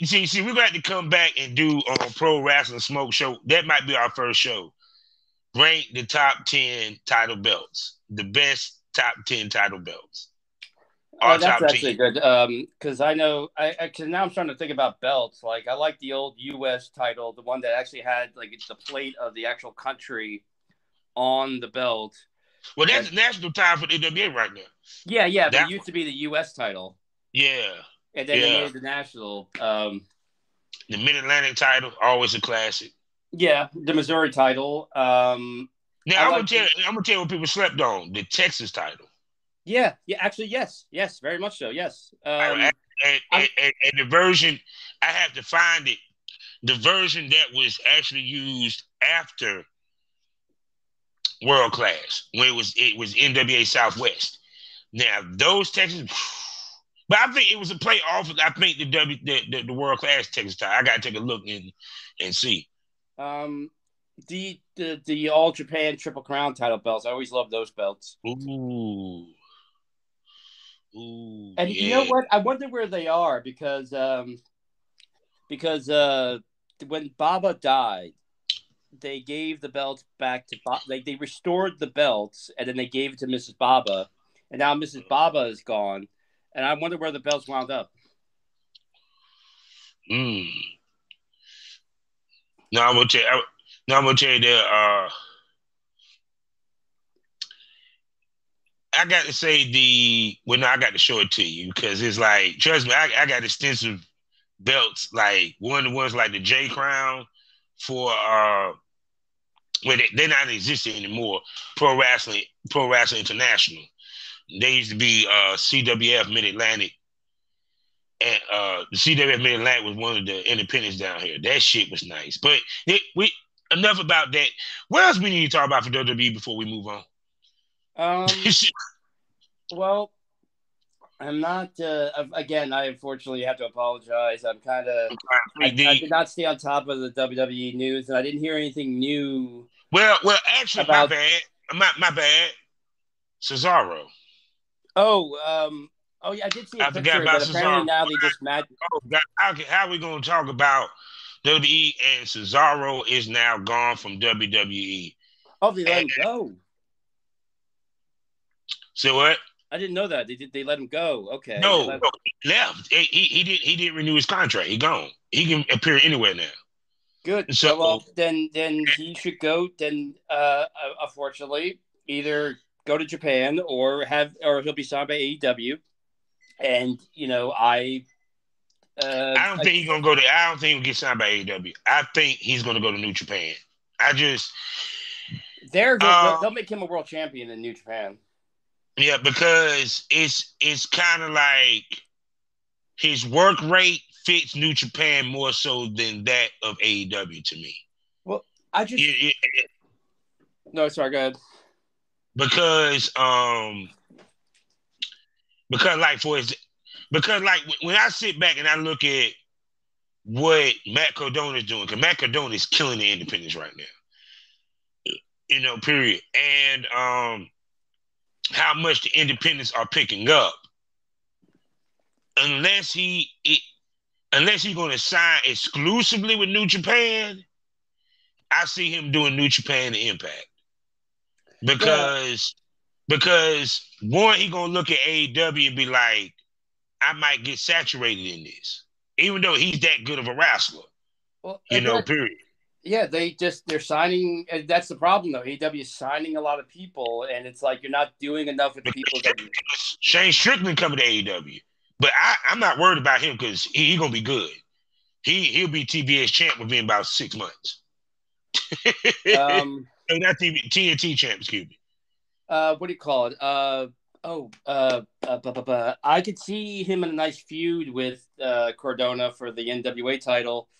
See, we're going to come back and do on Pro Wrestling Smoke Show. That might be our first show. Rank the top 10 title belts, the best top 10 title belts. That's actually 10. Good because I know because now I'm starting to think about belts. Like I like the old U.S. title, the one that actually had like the plate of the actual country on the belt. Well, that's the national title for the NWA right now. Yeah, but it used to be the U.S. title. Yeah. And then they made the national. The Mid-Atlantic title, always a classic. Yeah, the Missouri title. Now I'm gonna tell you what people slept on: the Texas title. Yeah, actually, yes, very much so. Yes, and the version I have to find it. The version that was actually used after World Class when it was NWA Southwest. Now those Texas. But I think it was a play off of, I think, the World Class Texas title. I got to take a look and see. The All Japan Triple Crown title belts. I always love those belts. Ooh. And you know what? I wonder where they are because when Baba died, they gave the belts back to they restored the belts and then they gave it to Mrs. Baba, and now Mrs. Baba is gone. And I wonder where the belts wound up. No, I'm gonna tell you that. I got to say I got to show it to you because it's like, trust me, I got extensive belts, like one of the ones like the J Crown for well, they're not existing anymore. Pro Wrestling International. They used to be CWF Mid-Atlantic. And the CWF Mid-Atlantic was one of the independents down here. That shit was nice. But enough about that. What else we need to talk about for WWE before we move on? Well, I'm not. Again, I unfortunately have to apologize. I'm kind of. I did not stay on top of the WWE news, and I didn't hear anything new. Well, actually, my bad. My bad. Cesaro. Oh, yeah, I did see a picture, but apparently now they just match. Oh, God, how are we going to talk about WWE and Cesaro is now gone from WWE? Oh, they let him go. So what? I didn't know that. They let him go. Okay. No, he left. He didn't renew his contract. He gone. He can appear anywhere now. Good. So well, then he should go. Then unfortunately, either go to Japan or he'll be signed by AEW. And I don't think he's gonna go to. I don't think he'll get signed by AEW. I think he's gonna go to New Japan. They'll make him a world champion in New Japan. Yeah, because it's kind of like his work rate fits New Japan more so than that of AEW to me. Well, no, sorry, go ahead. Because when I sit back and I look at what Matt Cardona is doing, because Matt Cardona is killing the independents right now. Period. And how much the independents are picking up. Unless he's going to sign exclusively with New Japan, I see him doing New Japan and Impact. Because one, he going to look at AEW and be like, I might get saturated in this. Even though he's that good of a wrestler. Well, period. Yeah, they're signing. That's the problem, though. AEW is signing a lot of people, and it's like you're not doing enough with the people. Shane Strickland coming to AEW, but I'm not worried about him because he's gonna be good. He'll be TBS champ within about 6 months. Not TNT champ, excuse me. What do you call it? I could see him in a nice feud with Cardona for the NWA title.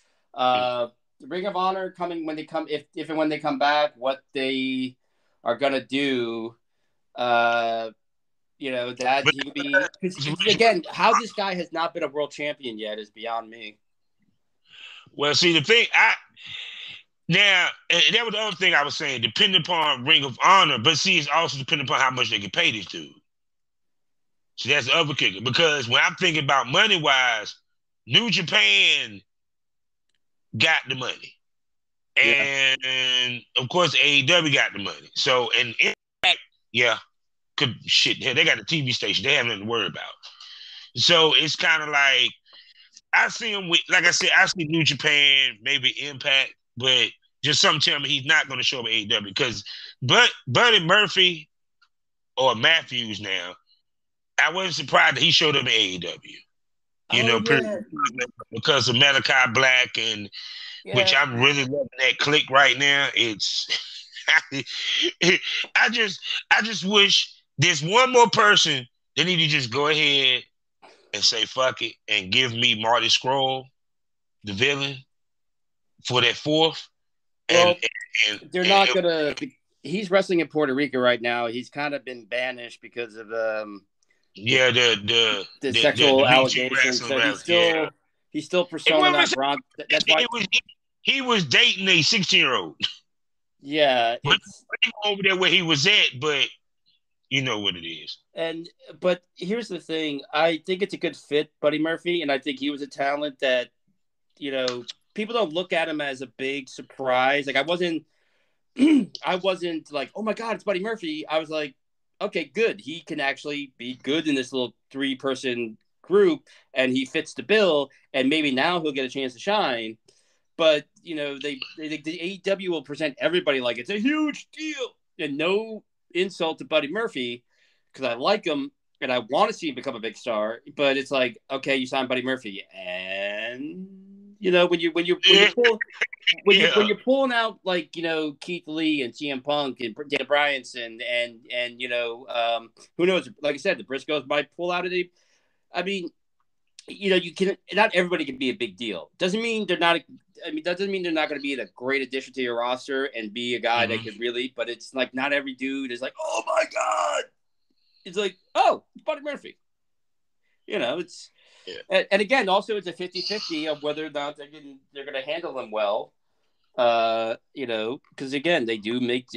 Ring of Honor coming when they come, if and when they come back, what they are gonna do, that he could be. Again, how this guy has not been a world champion yet is beyond me. Well, see the thing, that was the other thing I was saying. Depending upon Ring of Honor, but see, it's also depending upon how much they can pay this dude. So that's the other kicker. Because when I'm thinking about money wise, New Japan got the money. And of course AEW got the money. So and Impact, yeah, they got a TV station. They have nothing to worry about. So it's kind of like I see him with, like I said, I see New Japan, maybe Impact, but just something tell me he's not going to show up at AEW because Buddy Murphy or Matthews now, I wasn't surprised that he showed up at AEW. Because of Malachi Black and which I'm really loving that click right now. It's I just wish there's one more person that need to just go ahead and say fuck it and give me Marty Scurll, the villain, for that fourth. Well, they're not gonna. He's wrestling in Puerto Rico right now. He's kind of been banished because of the sexual allegations. So he's still persona not Bronx. That's why he was dating a 16-year-old. Yeah, it's over there where he was at, but you know what it is. But here's the thing: I think it's a good fit, Buddy Murphy, and I think he was a talent that people don't look at him as a big surprise. Like I wasn't like, oh my god, it's Buddy Murphy. I was like, okay, good. He can actually be good in this little 3-person group, and he fits the bill. And maybe now he'll get a chance to shine. But the AEW will present everybody like it's a huge deal, and no insult to Buddy Murphy because I like him and I want to see him become a big star. But it's like, okay, you signed Buddy Murphy, and when you're pulling out like Keith Lee and CM Punk and Dana Bryanson and who knows? Like I said, the Briscoes might pull out a. I mean, you can not everybody can be a big deal. Doesn't mean they're not. That doesn't mean they're not going to be a great addition to your roster and be a guy that could really. But it's like not every dude is like, oh my god. It's like, oh, it's Buddy Murphy. It's. Yeah. And again, also it's a 50-50 of whether or not they're going to handle them well. Because again, they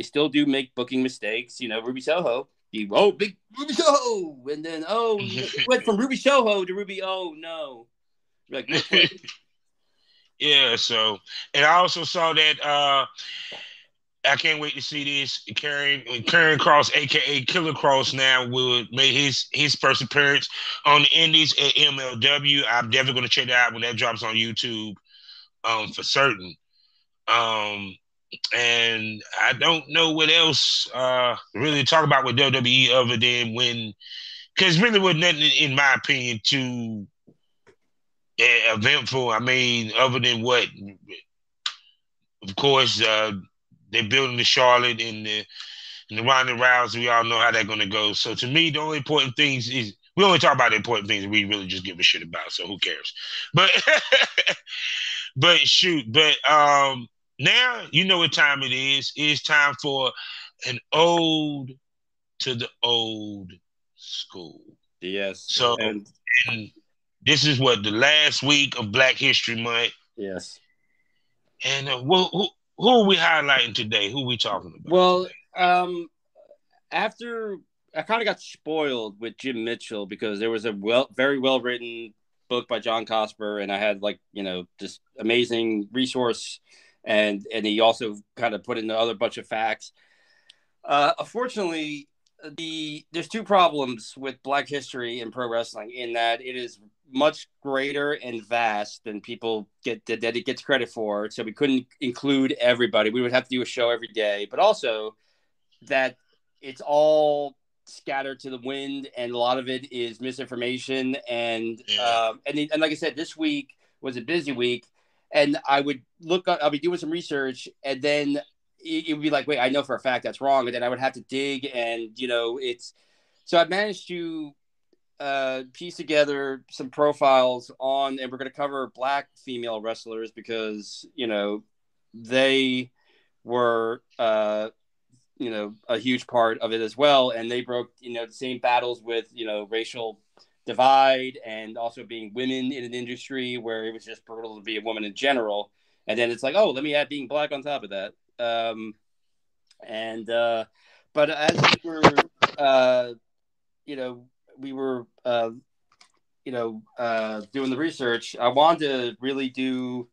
still do make booking mistakes. Ruby Soho. Big Ruby Soho, and then went from Ruby Soho to Ruby. Oh no, like yeah. So, and I also saw that. I can't wait to see this. Karen Cross, aka Killer Cross, now will make his first appearance on the Indies at MLW. I'm definitely going to check that out when that drops on YouTube, for certain. And I don't know what else really talk about with WWE other than because really was nothing in my opinion too eventful. I mean, other than what, of course, they're building the Charlotte and the Ronda Rousey. We all know how that's going to go. So to me, the only important things is we only talk about the important things that we really just give a shit about. So who cares? But now you know what time it is. It's time for an ode to the old school. Yes. So and this is the last week of Black History Month. Yes. And who are we highlighting today? Who are we talking about? Well, after I kind of got spoiled with Jim Mitchell because there was a very well written book by John Cosper, and I had this amazing resource, and he also kind of put in another bunch of facts. Unfortunately, there's two problems with Black history in pro wrestling in that it is much greater and vast than people that it gets credit for. So we couldn't include everybody. We would have to do a show every day, but also that it's all scattered to the wind, and a lot of it is misinformation. And like I said, this week was a busy week, and I'll be doing some research, and then it would be like, wait, I know for a fact that's wrong, and then I would have to dig, and so I managed to piece together some profiles and we're going to cover Black female wrestlers because they were a huge part of it as well, and they broke the same battles with racial divide and also being women in an industry where it was just brutal to be a woman in general, and then it's like, oh, let me add being Black on top of that. But as we were we were doing the research, I wanted to really do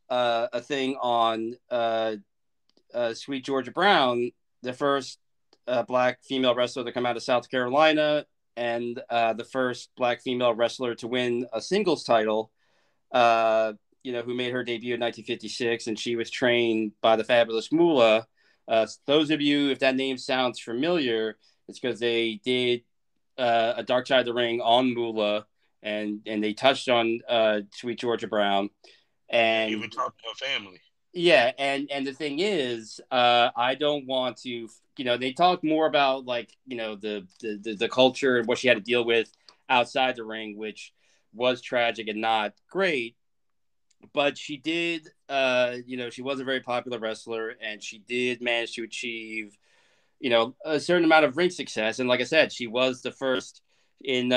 a thing on Sweet Georgia Brown, the first black female wrestler to come out of South Carolina, and the first black female wrestler to win a singles title. Who made her debut in 1956, and she was trained by the fabulous Mula. Those of you, if that name sounds familiar, it's because they did a Dark Side of the Ring on Mula, and they touched on Sweet Georgia Brown. And you even talked to her family. Yeah, and the thing is, I don't want to. They talk more about the culture and what she had to deal with outside the ring, which was tragic and not great. But she did, she was a very popular wrestler, and she did manage to achieve, a certain amount of ring success. And like I said, she was the first in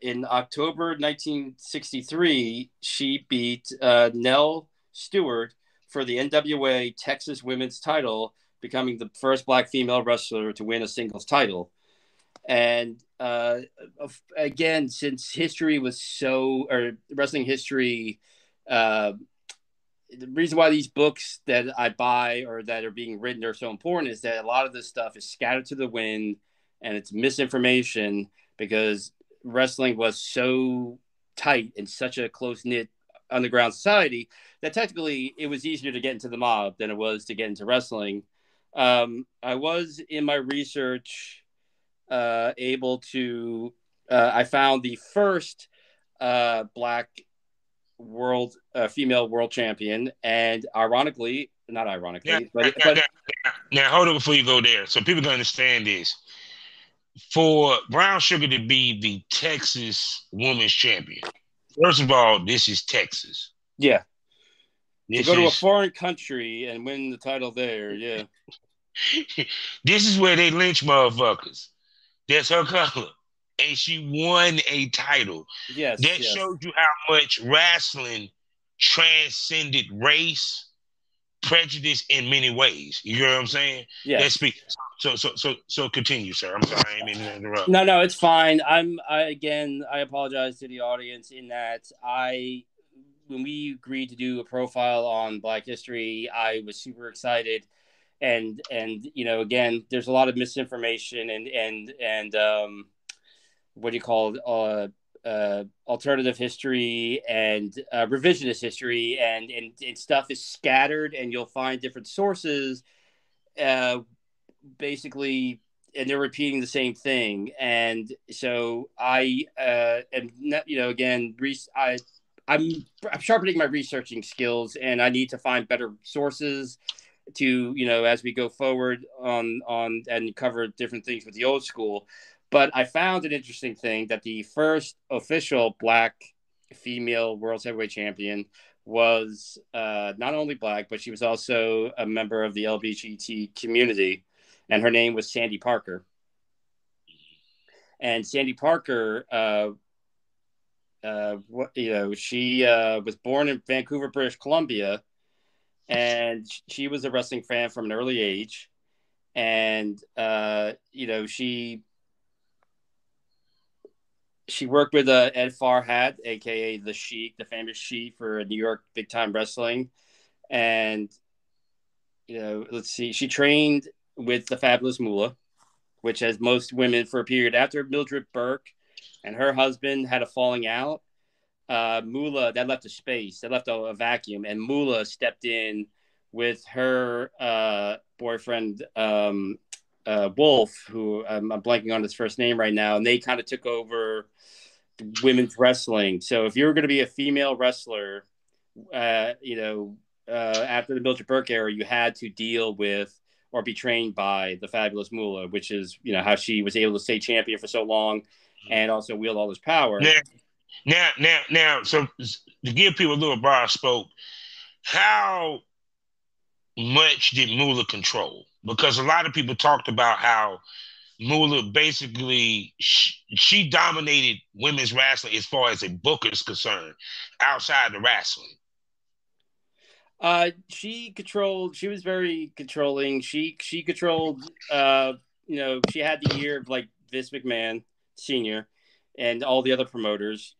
in October 1963, she beat Nell Stewart for the NWA Texas Women's title, becoming the first black female wrestler to win a singles title. And again, since wrestling history, the reason why these books that I buy or that are being written are so important is that a lot of this stuff is scattered to the wind, and it's misinformation, because wrestling was so tight and such a close-knit underground society that technically it was easier to get into the mob than it was to get into wrestling. I was, in my research, able to I found the first black female world champion, and now hold on before you go there, so people can understand this. For Brown Sugar to be the Texas Women's Champion, first of all, this is Texas. Yeah. To go to a foreign country and win the title there, yeah. This is where they lynch motherfuckers. That's her color. And she won a title. Yes. That shows you how much wrestling transcended race, prejudice in many ways. You know what I'm saying? Yeah. So continue, sir. I'm sorry, I didn't mean to interrupt. No, it's fine. I apologize to the audience in that when we agreed to do a profile on Black history, I was super excited, and again, there's a lot of misinformation and what do you call it? Alternative history and revisionist history, and stuff is scattered, and you'll find different sources basically, and they're repeating the same thing. And so I am not, again, I'm sharpening my researching skills, and I need to find better sources to, as we go forward on and cover different things with the old school. But I found an interesting thing that the first official black female world heavyweight champion was not only black, but she was also a member of the LGBT community, and her name was Sandy Parker. And Sandy Parker, she was born in Vancouver, British Columbia, and she was a wrestling fan from an early age. And she worked with Ed Farhat, aka the Sheik, the famous Sheik for New York big time wrestling. And she trained with the fabulous Mula, which, as most women, for a period after Mildred Burke and her husband had a falling out, Mula, that left a space, that left a vacuum, and Mula stepped in with her boyfriend Wolf, who I'm blanking on his first name right now, and they kind of took over women's wrestling. So if you were going to be a female wrestler, after the Mildred Burke era, you had to deal with or be trained by the fabulous Mula, which is, how she was able to stay champion for so long and also wield all this power. Now, so to give people a little broad scope, how much did Mula control? Because a lot of people talked about how Mula basically, she dominated women's wrestling as far as a booker is concerned, outside the wrestling. She was very controlling. She controlled she had the year of like Vince McMahon Senior and all the other promoters.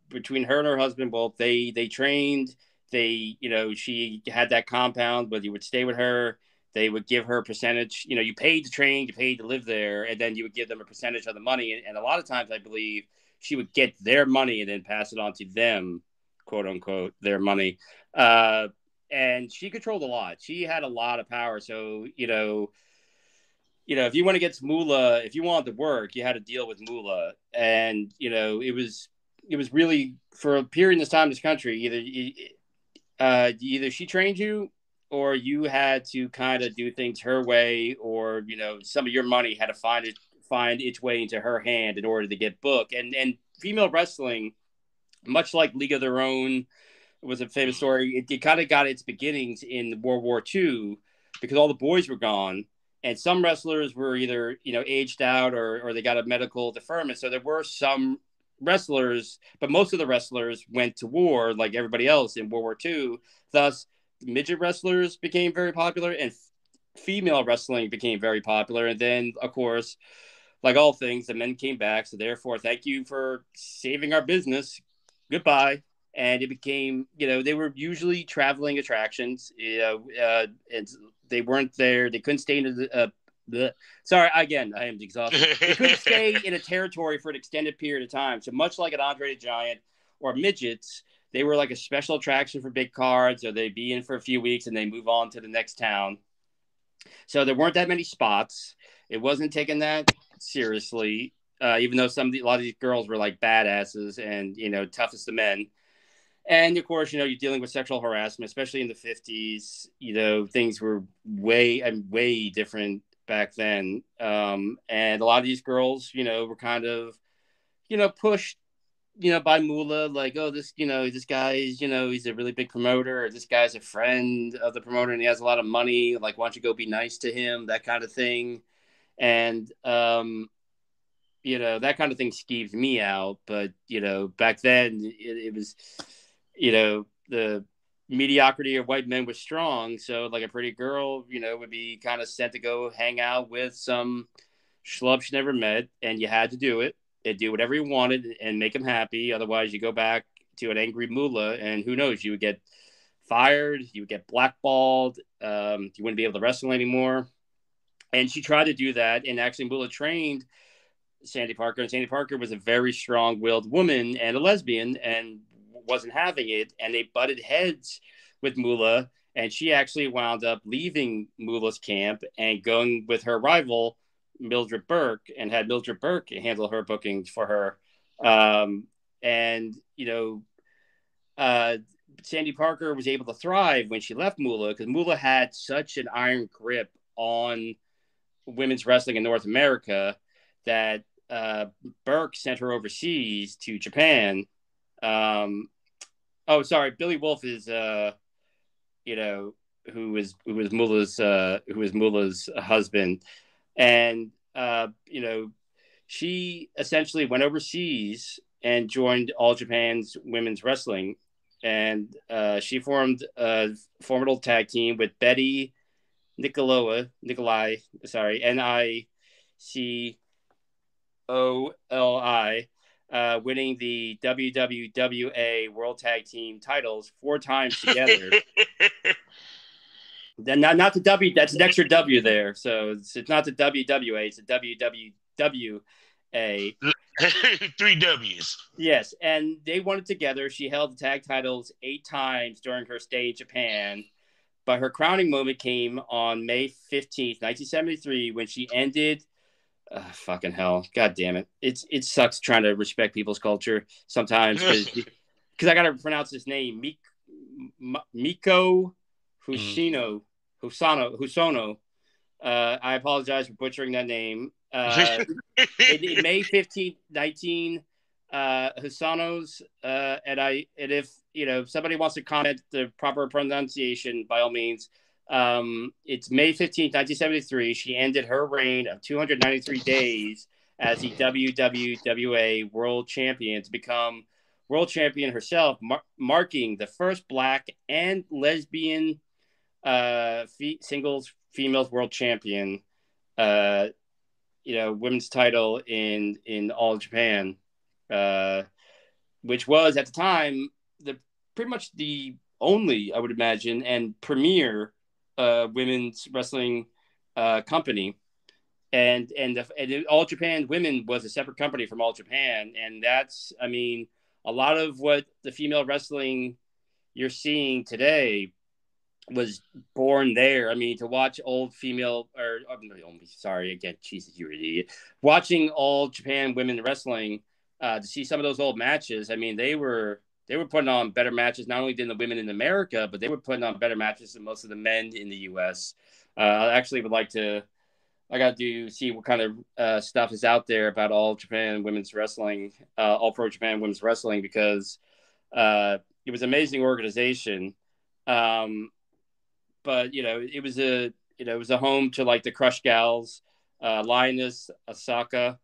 Between her and her husband, both they trained. She had that compound, but you would stay with her. They would give her a percentage. You paid to train, you paid to live there, and then you would give them a percentage of the money. And a lot of times, I believe she would get their money and then pass it on to them, quote unquote, their money. And she controlled a lot. She had a lot of power. So, if you want to get Mula, if you wanted to work, you had to deal with Mula. And, it was really, for a period in this time in this country, either she trained you or you had to kind of do things her way, or, some of your money had to find its way into her hand in order to get booked. And female wrestling, much like League of Their Own, was a famous story. It kind of got its beginnings in World War II because all the boys were gone, and some wrestlers were either aged out or they got a medical deferment. So there were some wrestlers, but most of the wrestlers went to war like everybody else in World War II. Thus, midget wrestlers became very popular, and female wrestling became very popular. And then, of course, like all things, the men came back. So therefore, thank you for saving our business. Goodbye. And it became, they were usually traveling attractions. And they weren't there. They couldn't stay in sorry, again, I am exhausted. They couldn't stay in a territory for an extended period of time. So much like an Andre the Giant or midgets, they were like a special attraction for big cards, or they'd be in for a few weeks and they move on to the next town. So there weren't that many spots. It wasn't taken that seriously, even though a lot of these girls were like badasses and, toughest of men. And of course, you're dealing with sexual harassment, especially in the 50s. Things were way different back then. And a lot of these girls, were kind of, pushed, by Mula, like, oh, this guy is, he's a really big promoter, or this guy's a friend of the promoter and he has a lot of money. Like, why don't you go be nice to him? That kind of thing. And, that kind of thing skeeved me out. But, back then it was, the mediocrity of white men was strong. So like a pretty girl, would be kind of sent to go hang out with some schlub she never met. And you had to do it and do whatever you wanted and make him happy. Otherwise you go back to an angry Mula and who knows, you would get fired. You would get blackballed. You wouldn't be able to wrestle anymore. And she tried to do that. And actually Mula trained Sandy Parker, and Sandy Parker was a very strong-willed woman and a lesbian and wasn't having it, and they butted heads with Mula, and she actually wound up leaving Mula's camp and going with her rival Mildred Burke, and had Mildred Burke handle her bookings for her. Sandy Parker was able to thrive when she left Mula because Mula had such an iron grip on women's wrestling in North America that Burke sent her overseas to Japan. Billy Wolf is who was Mula's husband, and she essentially went overseas and joined All Japan's women's wrestling, and she formed a formidable tag team with Betty Nicolai, Nicoli, winning the WWWA World Tag Team titles 4 times together. Then not the W. That's an extra W there. So it's not the WWA. It's the WWWA. 3 W's. Yes, and they won it together. She held the tag titles 8 times during her stay in Japan. But her crowning moment came on May 15th, 1973, when she ended. Fucking hell. God damn it. It sucks trying to respect people's culture sometimes because I got to pronounce his name. Miko Hosono. I apologize for butchering that name. In May 15th, 19 Hosono's and if somebody wants to comment the proper pronunciation, by all means. It's May 15th, 1973. She ended her reign of 293 days as the WWWA World Champion to become World Champion herself, marking the first Black and lesbian singles females World Champion. women's title in All Japan, which was at the time pretty much the only, I would imagine, and premier women's wrestling company. And All Japan Women was a separate company from All Japan, and that's, I mean, a lot of what the female wrestling you're seeing today was born there. I mean, to watch old female, sorry again, Jesus, you're an idiot. Watching All Japan Women Wrestling, to see some of those old matches, I mean, they were putting on better matches. Not only did the women in America, but they were putting on better matches than most of the men in the U.S. I actually would like to. I got to see what kind of stuff is out there about All Japan Women's Wrestling, All Pro Japan Women's Wrestling, because it was an amazing organization. But it was a home to like the Crush Gals, Lioness Asaka,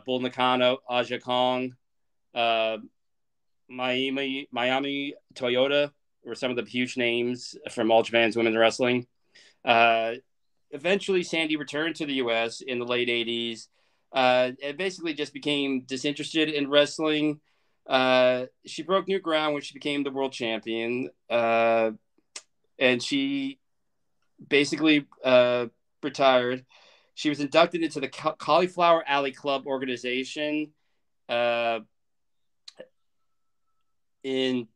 Bull Nakano, Aja Kong, Miami Toyota were some of the huge names from All Japan's Women's Wrestling. Eventually, Sandy returned to the U.S. in the late 80s and basically just became disinterested in wrestling. She broke new ground when she became the world champion. And she basically retired. She was inducted into the Cauliflower Alley Club organization in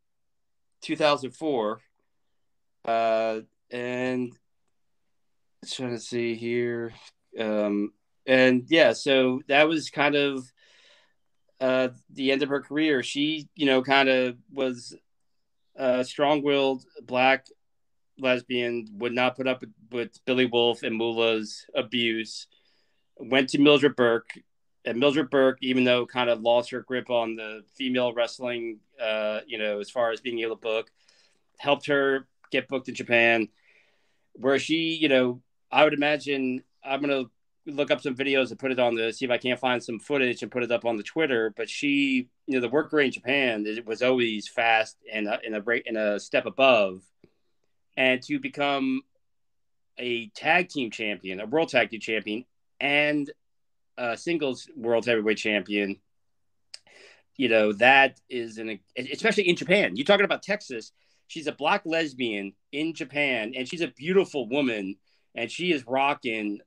2004. And trying to see here. So that was kind of the end of her career. She, kind of was a strong-willed black lesbian, would not put up with Billy Wolf and Mula's abuse, went to Mildred Burke. And Mildred Burke, even though kind of lost her grip on the female wrestling, as far as being able to book, helped her get booked in Japan, where she, I would imagine, I'm going to look up some videos and put it on see if I can't find some footage and put it up on the Twitter. But she, the work rate in Japan, it was always fast and in a step above. And to become a tag team champion, a world tag team champion, and a singles world heavyweight champion, that is especially in Japan. You're talking about Texas. She's a black lesbian in Japan, and she's a beautiful woman. And she is rocking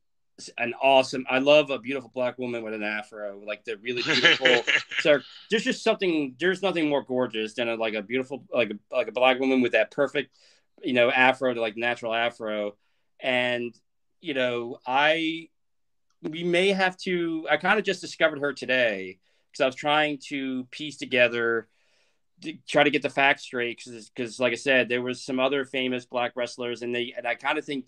an awesome. I love a beautiful black woman with an afro, like the really beautiful. So there's just something. There's nothing more gorgeous than a beautiful, like a black woman with that perfect, afro, to like natural afro. And we may have to. I kind of just discovered her today because I was trying to piece together, to try to get the facts straight. Because like I said, there was some other famous black wrestlers, and I kind of think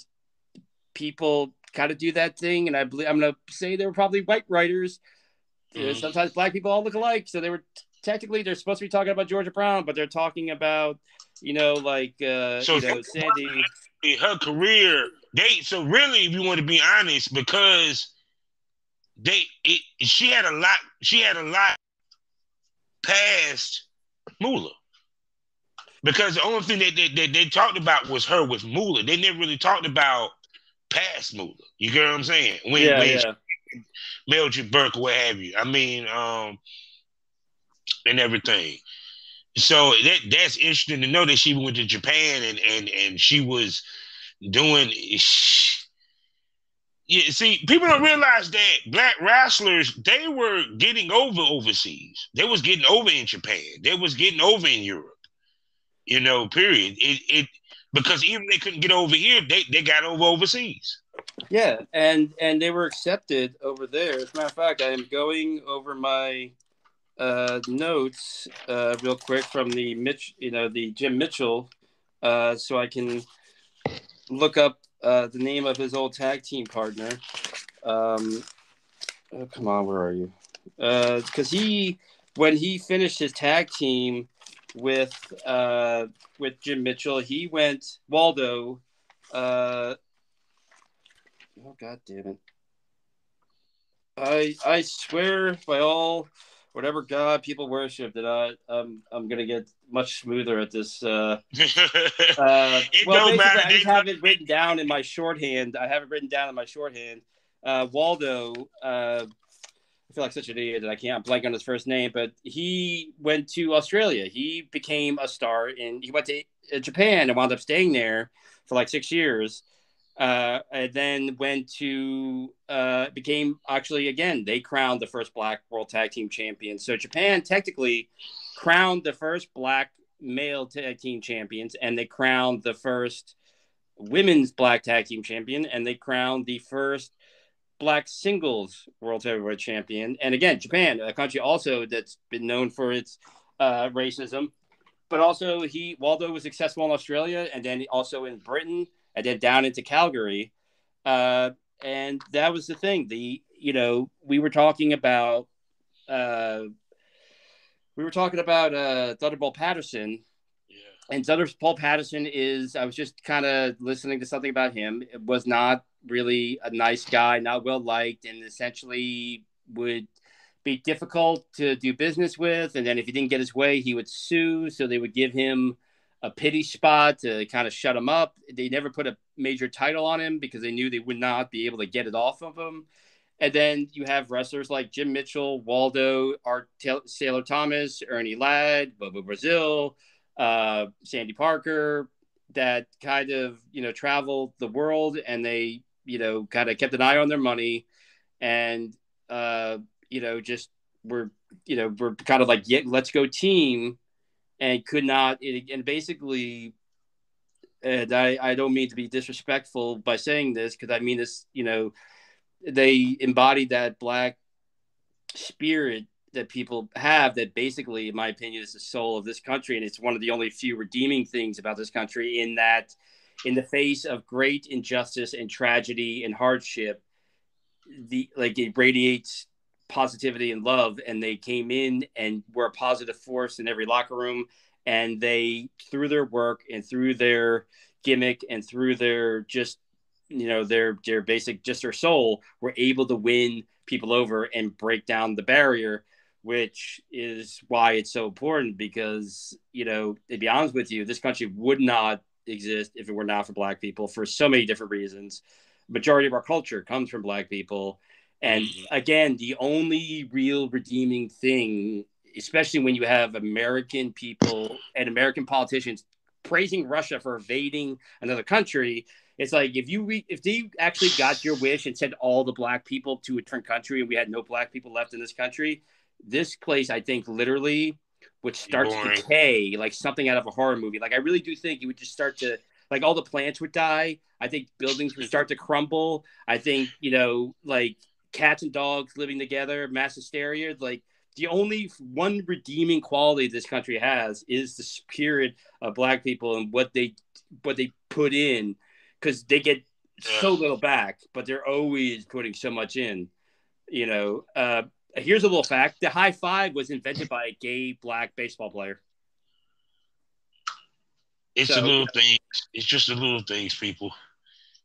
people kind of do that thing, and I'm going to say they were probably white writers. Sometimes black people all look alike, so they were technically they're supposed to be talking about Georgia Brown, but they're talking about Sandy. Her career. So really, if you want to be honest, because she had a lot past Mula. Because the only thing that they talked about was her with Mula. They never really talked about past Mula. You get what I'm saying? When Mildred Burke or what have you. I mean, and everything. So that's interesting to know that she went to Japan and she was doing. Yeah, see, people don't realize that black wrestlers, they were getting over overseas. They was getting over in Japan. They was getting over in Europe. Period. Because even they couldn't get over here, they got over overseas. Yeah, and they were accepted over there. As a matter of fact, I am going over my notes real quick from the Jim Mitchell, so I can look up the name of his old tag team partner. Oh, come on, where are you? Because when he finished his tag team with Jim Mitchell, he went Waldo. Oh, God damn it! I swear by all whatever God people worship that I'm gonna get much smoother at this. Well, basically, I just have it written down in my shorthand. I have it written down in my shorthand. Waldo. I feel like such an idiot that I can't blank on his first name, but he went to Australia. He became a star he went to Japan and wound up staying there for like 6 years. And then went to, became actually, again, they crowned the first Black World Tag Team Champions. So Japan technically crowned the first Black male tag team champions, and they crowned the first women's Black Tag Team Champion, and they crowned the first Black singles world heavyweight champion. And again, Japan, a country also that's been known for its racism, but also Waldo was successful in Australia, and then also in Britain, and then down into Calgary. And that was the thing. We were talking about Thunderbolt Patterson. And Thunderbolt Patterson I was just kind of listening to something about him. It was not really a nice guy, not well liked, and essentially would be difficult to do business with. And then if he didn't get his way, he would sue. So they would give him a pity spot to kind of shut him up. They never put a major title on him because they knew they would not be able to get it off of him. And then you have wrestlers like Jim Mitchell, Waldo, Art Sailor Thomas, Ernie Ladd, Bobo Brazil, Sandy Parker, that kind of, traveled the world, and they, kind of kept an eye on their money, and, just we're kind of like, yeah, let's go team, and could not, and basically, and I don't mean to be disrespectful by saying this, because I mean this, they embodied that Black spirit that people have, that basically, in my opinion, is the soul of this country. And it's one of the only few redeeming things about this country, in that in the face of great injustice and tragedy and hardship, it radiates positivity and love. And they came in and were a positive force in every locker room. And they, through their work and through their gimmick and through their just, their basic, just their soul, were able to win people over and break down the barrier, which is why it's so important. Because, to be honest with you, this country would not exist if it were not for Black people, for so many different reasons. Majority of our culture comes from Black people. And again, the only real redeeming thing, especially when you have American people and American politicians praising Russia for invading another country, it's like, if they actually got your wish and sent all the Black people to a different country, and we had no Black people left in this country, this place, I think, literally would start to decay, like something out of a horror movie. Like, I really do think it would just start to, like, all the plants would die. I think buildings would start to crumble. I think, like cats and dogs living together, mass hysteria. Like, the only one redeeming quality this country has is the spirit of Black people and what they put in, because they get so little back, but they're always putting so much in. Here's a little fact: the high five was invented by a gay Black baseball player. It's the little things. It's just the little things, people.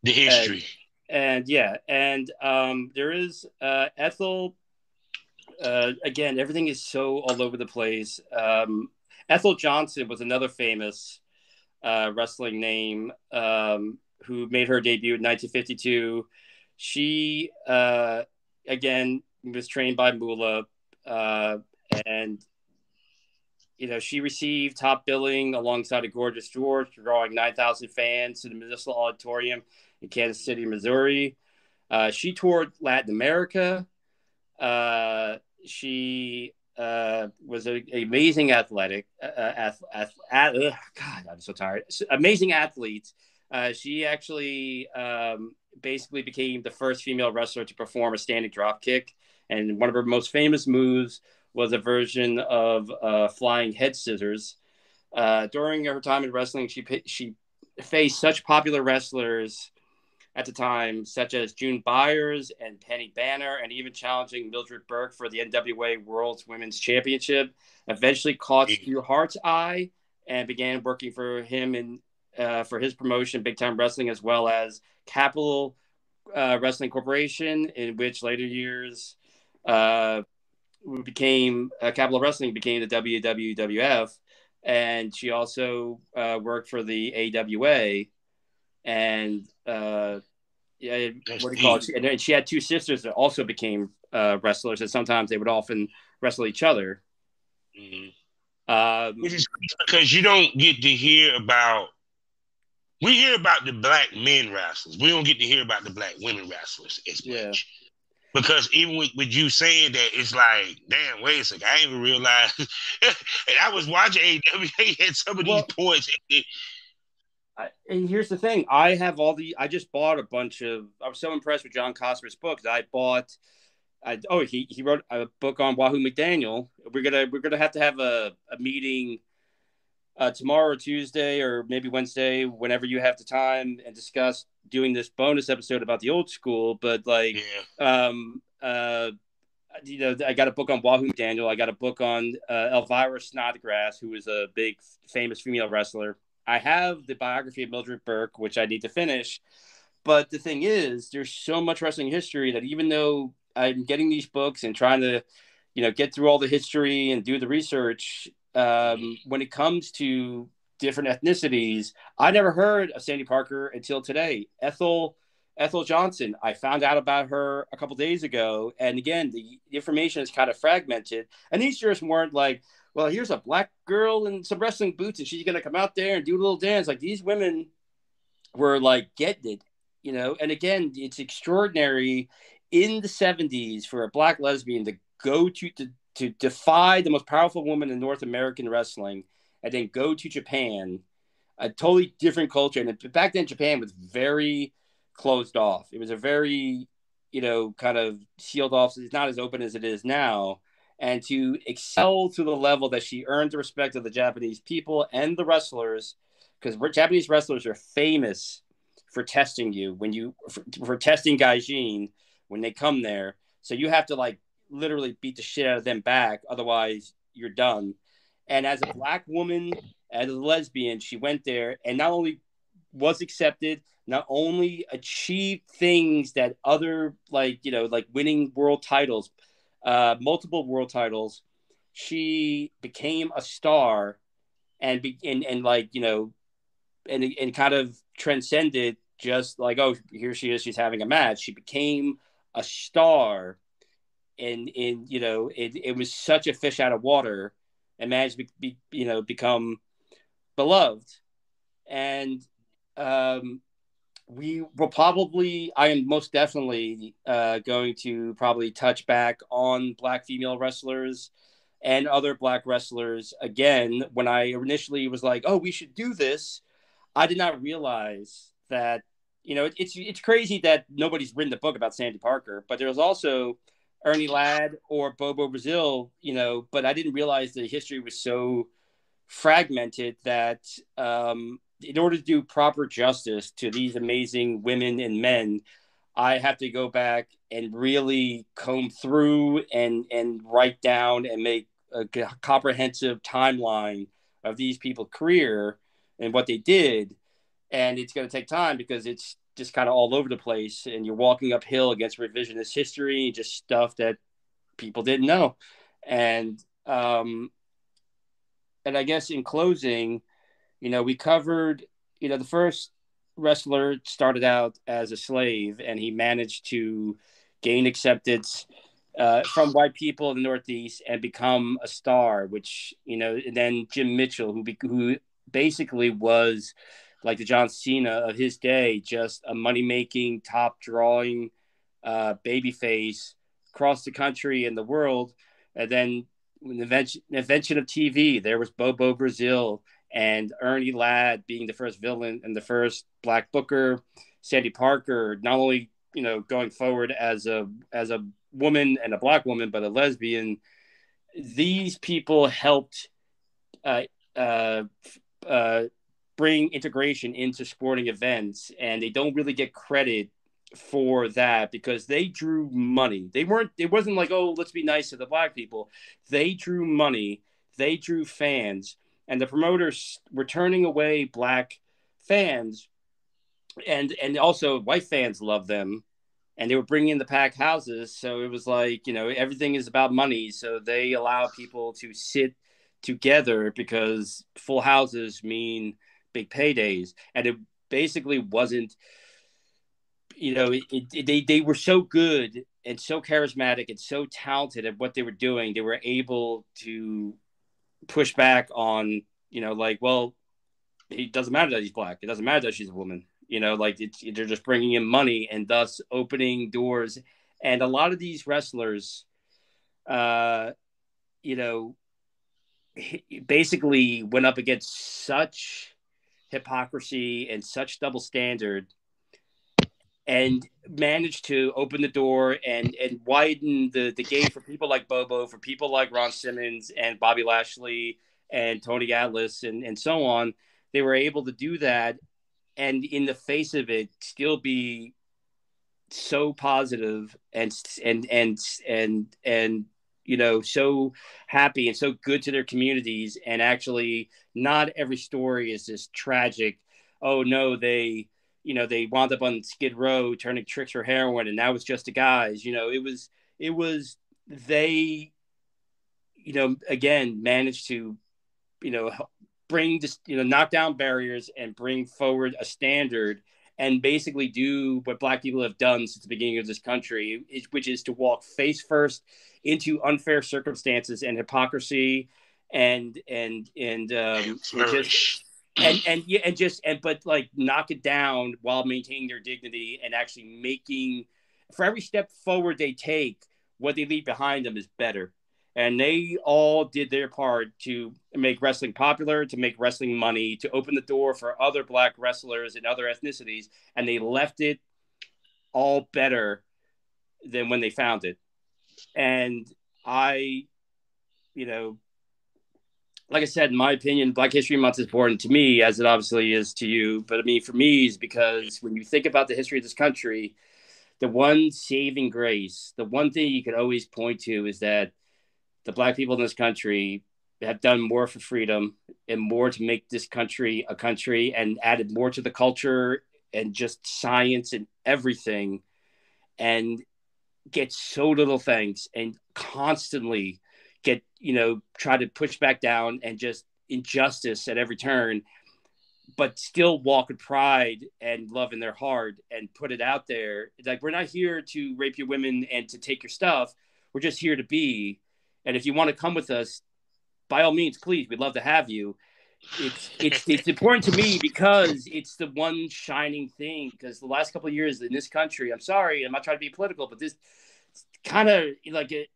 The history. And there is Ethel. Again, everything is so all over the place. Ethel Johnson was another famous wrestling name who made her debut in 1952. She, again, was trained by Mula, and she received top billing alongside a Gorgeous George, drawing 9,000 fans to the Municipal Auditorium in Kansas City, Missouri. She toured Latin America. She was an amazing athletic. God, I'm so tired. Amazing athlete. She actually basically became the first female wrestler to perform a standing drop kick. And one of her most famous moves was a version of flying head scissors. During her time in wrestling, she faced such popular wrestlers at the time, such as June Byers and Penny Banner, and even challenging Mildred Burke for the NWA World's Women's Championship. Eventually caught Stu Hart's eye and began working for him for his promotion, Big Time Wrestling, as well as Capital Wrestling Corporation, in which later years Capital Wrestling became the WWF. And she also worked for the AWA. And Yeah, That's what do you call deep. it? And she had two sisters that also became wrestlers, and sometimes they would often wrestle each other. Mhm. Which Um, is because you don't get to hear about. We hear about the black men wrestlers. We don't get to hear about the black women wrestlers as yeah. much. Because even with you saying that, it's like, damn, wait a second, I didn't even realize. And I was watching AWA had some of these Well, points. and here's the thing: I have all the. I just bought a bunch of. I was so impressed with John Cosper's books. I bought. He wrote a book on Wahoo McDaniel. We're gonna have a meeting tomorrow or Tuesday or maybe Wednesday, whenever you have the time, and discuss doing this bonus episode about the old school. But like, Yeah. I got a book on Wahoo McDaniel. I got a book on Elvira Snodgrass, who is a big famous female wrestler. I have the biography of Mildred Burke, which I need to finish. But the thing is, there's so much wrestling history that even though I'm getting these books and trying to, get through all the history and do the research, when it comes to different ethnicities, I never heard of Sandy Parker until today. Ethel Johnson, I found out about her a couple days ago, and again, the information is kind of fragmented. And these just weren't like, well, here's a black girl in some wrestling boots, and she's gonna come out there and do a little dance. Like these women were like getting it. And again, it's extraordinary in the 70s for a black lesbian to go to defy the most powerful woman in North American wrestling and then go to Japan, a totally different culture. And back then, Japan was very closed off. It was a very, kind of sealed off. It's not as open as it is now. And to excel to the level that she earned the respect of the Japanese people and the wrestlers, because Japanese wrestlers are famous for testing you for testing gaijin when they come there. So you have to like literally beat the shit out of them back, otherwise you're done. And as a black woman, as a lesbian, she went there and not only was accepted, not only achieved things that other like winning world titles, multiple world titles, she became a star and like and kind of transcended just like, oh, here she is, she's having a match. She became a star, and it was such a fish out of water, and managed to become beloved. And we will probably, I am most definitely going to probably touch back on black female wrestlers and other black wrestlers again. When I initially was like, oh, we should do this, I did not realize that it's crazy that nobody's written a book about Sandy Parker, but there was also Ernie Ladd or Bobo Brazil, but I didn't realize the history was so fragmented that in order to do proper justice to these amazing women and men, I have to go back and really comb through and write down and make a comprehensive timeline of these people's career and what they did. And it's going to take time because it's just kind of all over the place, and you're walking uphill against revisionist history, just stuff that people didn't know. And and I guess in closing, we covered, the first wrestler started out as a slave, and he managed to gain acceptance from white people in the Northeast and become a star, which, and then Jim Mitchell, who basically was like the John Cena of his day, just a money-making, top-drawing babyface across the country and the world. And then when the invention of TV, there was Bobo Brazil and Ernie Ladd being the first villain and the first black booker. Sandy Parker, not only going forward as a woman and a black woman, but a lesbian. These people helped uh, uh, uh, bring integration into sporting events, and they don't really get credit for that because they drew money. It wasn't like, oh, let's be nice to the black people. They drew money, they drew fans, and the promoters were turning away black fans, and also white fans loved them, and they were bringing in the packed houses. So it was like, everything is about money. So they allow people to sit together because full houses mean big paydays. And it basically wasn't they were so good and so charismatic and so talented at what they were doing. They were able to push back on, like, well, it doesn't matter that he's black. It doesn't matter that she's a woman. Like they're just bringing in money and thus opening doors. And a lot of these wrestlers, basically went up against such hypocrisy and such double standard, and managed to open the door and widen the gate for people like Bobo, for people like Ron Simmons and Bobby Lashley and Tony Atlas and so on. They were able to do that, and in the face of it, still be so positive and so happy and so good to their communities. And actually, not every story is this tragic. Oh no, they wound up on Skid Row turning tricks for heroin, and that was just the guys. It was they, again, managed to, bring this, knock down barriers and bring forward a standard, and basically do what Black people have done since the beginning of this country, which is to walk face first into unfair circumstances and hypocrisy and but like knock it down while maintaining their dignity, and actually making, for every step forward they take, what they leave behind them is better. And they all did their part to make wrestling popular, to make wrestling money, to open the door for other Black wrestlers and other ethnicities. And they left it all better than when they found it. And I, like I said, in my opinion, Black History Month is important to me, as it obviously is to you. But I mean, for me, is because when you think about the history of this country, the one saving grace, the one thing you could always point to, is that the Black people in this country have done more for freedom and more to make this country a country, and added more to the culture and just science and everything, and get so little thanks, and constantly get, try to push back down and just injustice at every turn, but still walk with pride and love in their heart and put it out there. It's like, we're not here to rape your women and to take your stuff. We're just here to be. And if you want to come with us, by all means, please, we'd love to have you. It's important to me because it's the one shining thing. Because the last couple of years in this country, I'm sorry, I'm not trying to be political, but this kind of like it.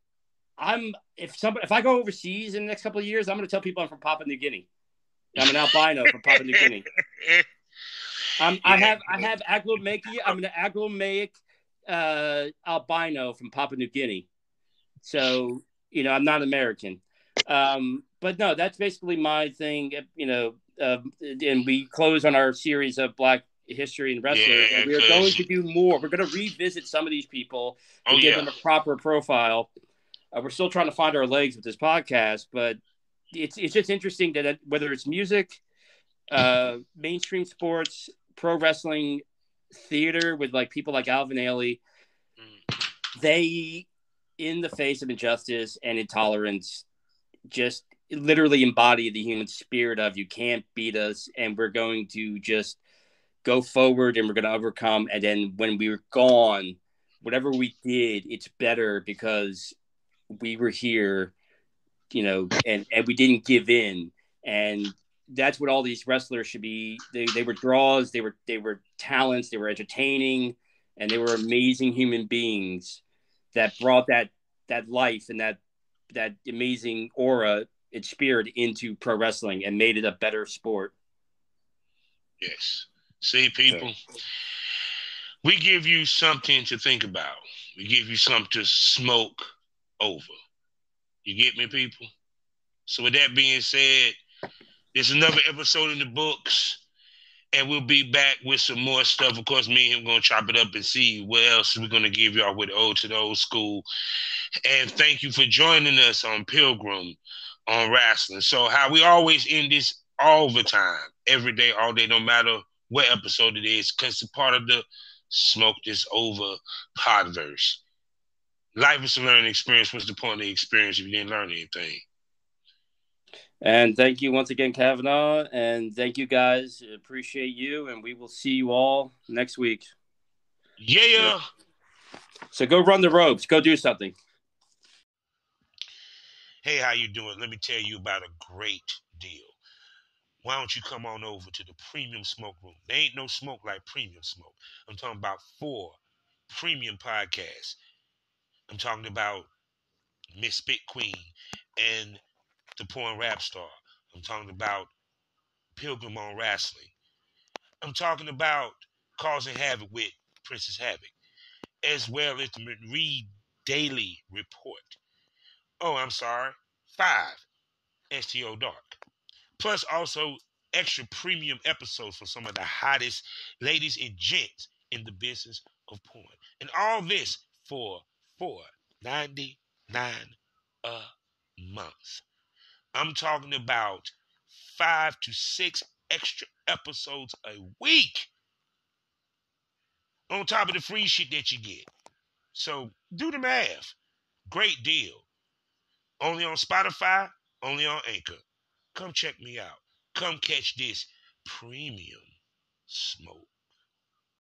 If I go overseas in the next couple of years, I'm going to tell people I'm from Papua New Guinea. I'm an albino from Papua New Guinea. I have agglomaic. I'm an agglomaic albino from Papua New Guinea. So, I'm not American. But no, that's basically my thing, and we close on our series of Black history and wrestlers, and we're going to do more. We're going to revisit some of these people to give them a proper profile. We're still trying to find our legs with this podcast, but it's just interesting that whether it's music, mainstream sports, pro wrestling, theater, with like people like Alvin Ailey, they, in the face of injustice and intolerance, just literally embody the human spirit of, you can't beat us, and we're going to just go forward, and we're going to overcome. And then when we were gone, whatever we did, it's better because we were here, and we didn't give in. And that's what all these wrestlers should be. They were draws, they were talents, they were entertaining, and they were amazing human beings that brought that life and that amazing aura and spirit into pro wrestling and made it a better sport. Yes. See, people, we give you something to think about. We give you something to smoke over. You get me, people? So with that being said, there's another episode in the books, and we'll be back with some more stuff. Of course, me and him going to chop it up and see what else we're going to give y'all with Ode to the Old School. And thank you for joining us on Pilgrim on Wrestling. So how we always end this all the time, every day, all day, no matter what episode it is, because it's part of the Smoke This Over podverse. Life is a learning experience. What's the point of the experience if you didn't learn anything? And thank you once again, Kavanaugh. And thank you guys. Appreciate you. And we will see you all next week. Yeah. So go run the ropes. Go do something. Hey, how you doing? Let me tell you about a great deal. Why don't you come on over to the Premium Smoke Room? There ain't no smoke like Premium Smoke. I'm talking about 4 premium podcasts. I'm talking about Miss Spit Queen and the Porn Rap Star. I'm talking about Pilgrim on Wrestling. I'm talking about Causing Havoc with Princess Havoc, as well as the Read Daily Report. Oh, I'm sorry, 5 STO Dark. Plus also extra premium episodes for some of the hottest ladies and gents in the business of porn. And all this for $4.99 a month. I'm talking about 5 to 6 extra episodes a week on top of the free shit that you get. So do the math. Great deal. Only on Spotify, only on Anchor. Come check me out. Come catch this premium smoke.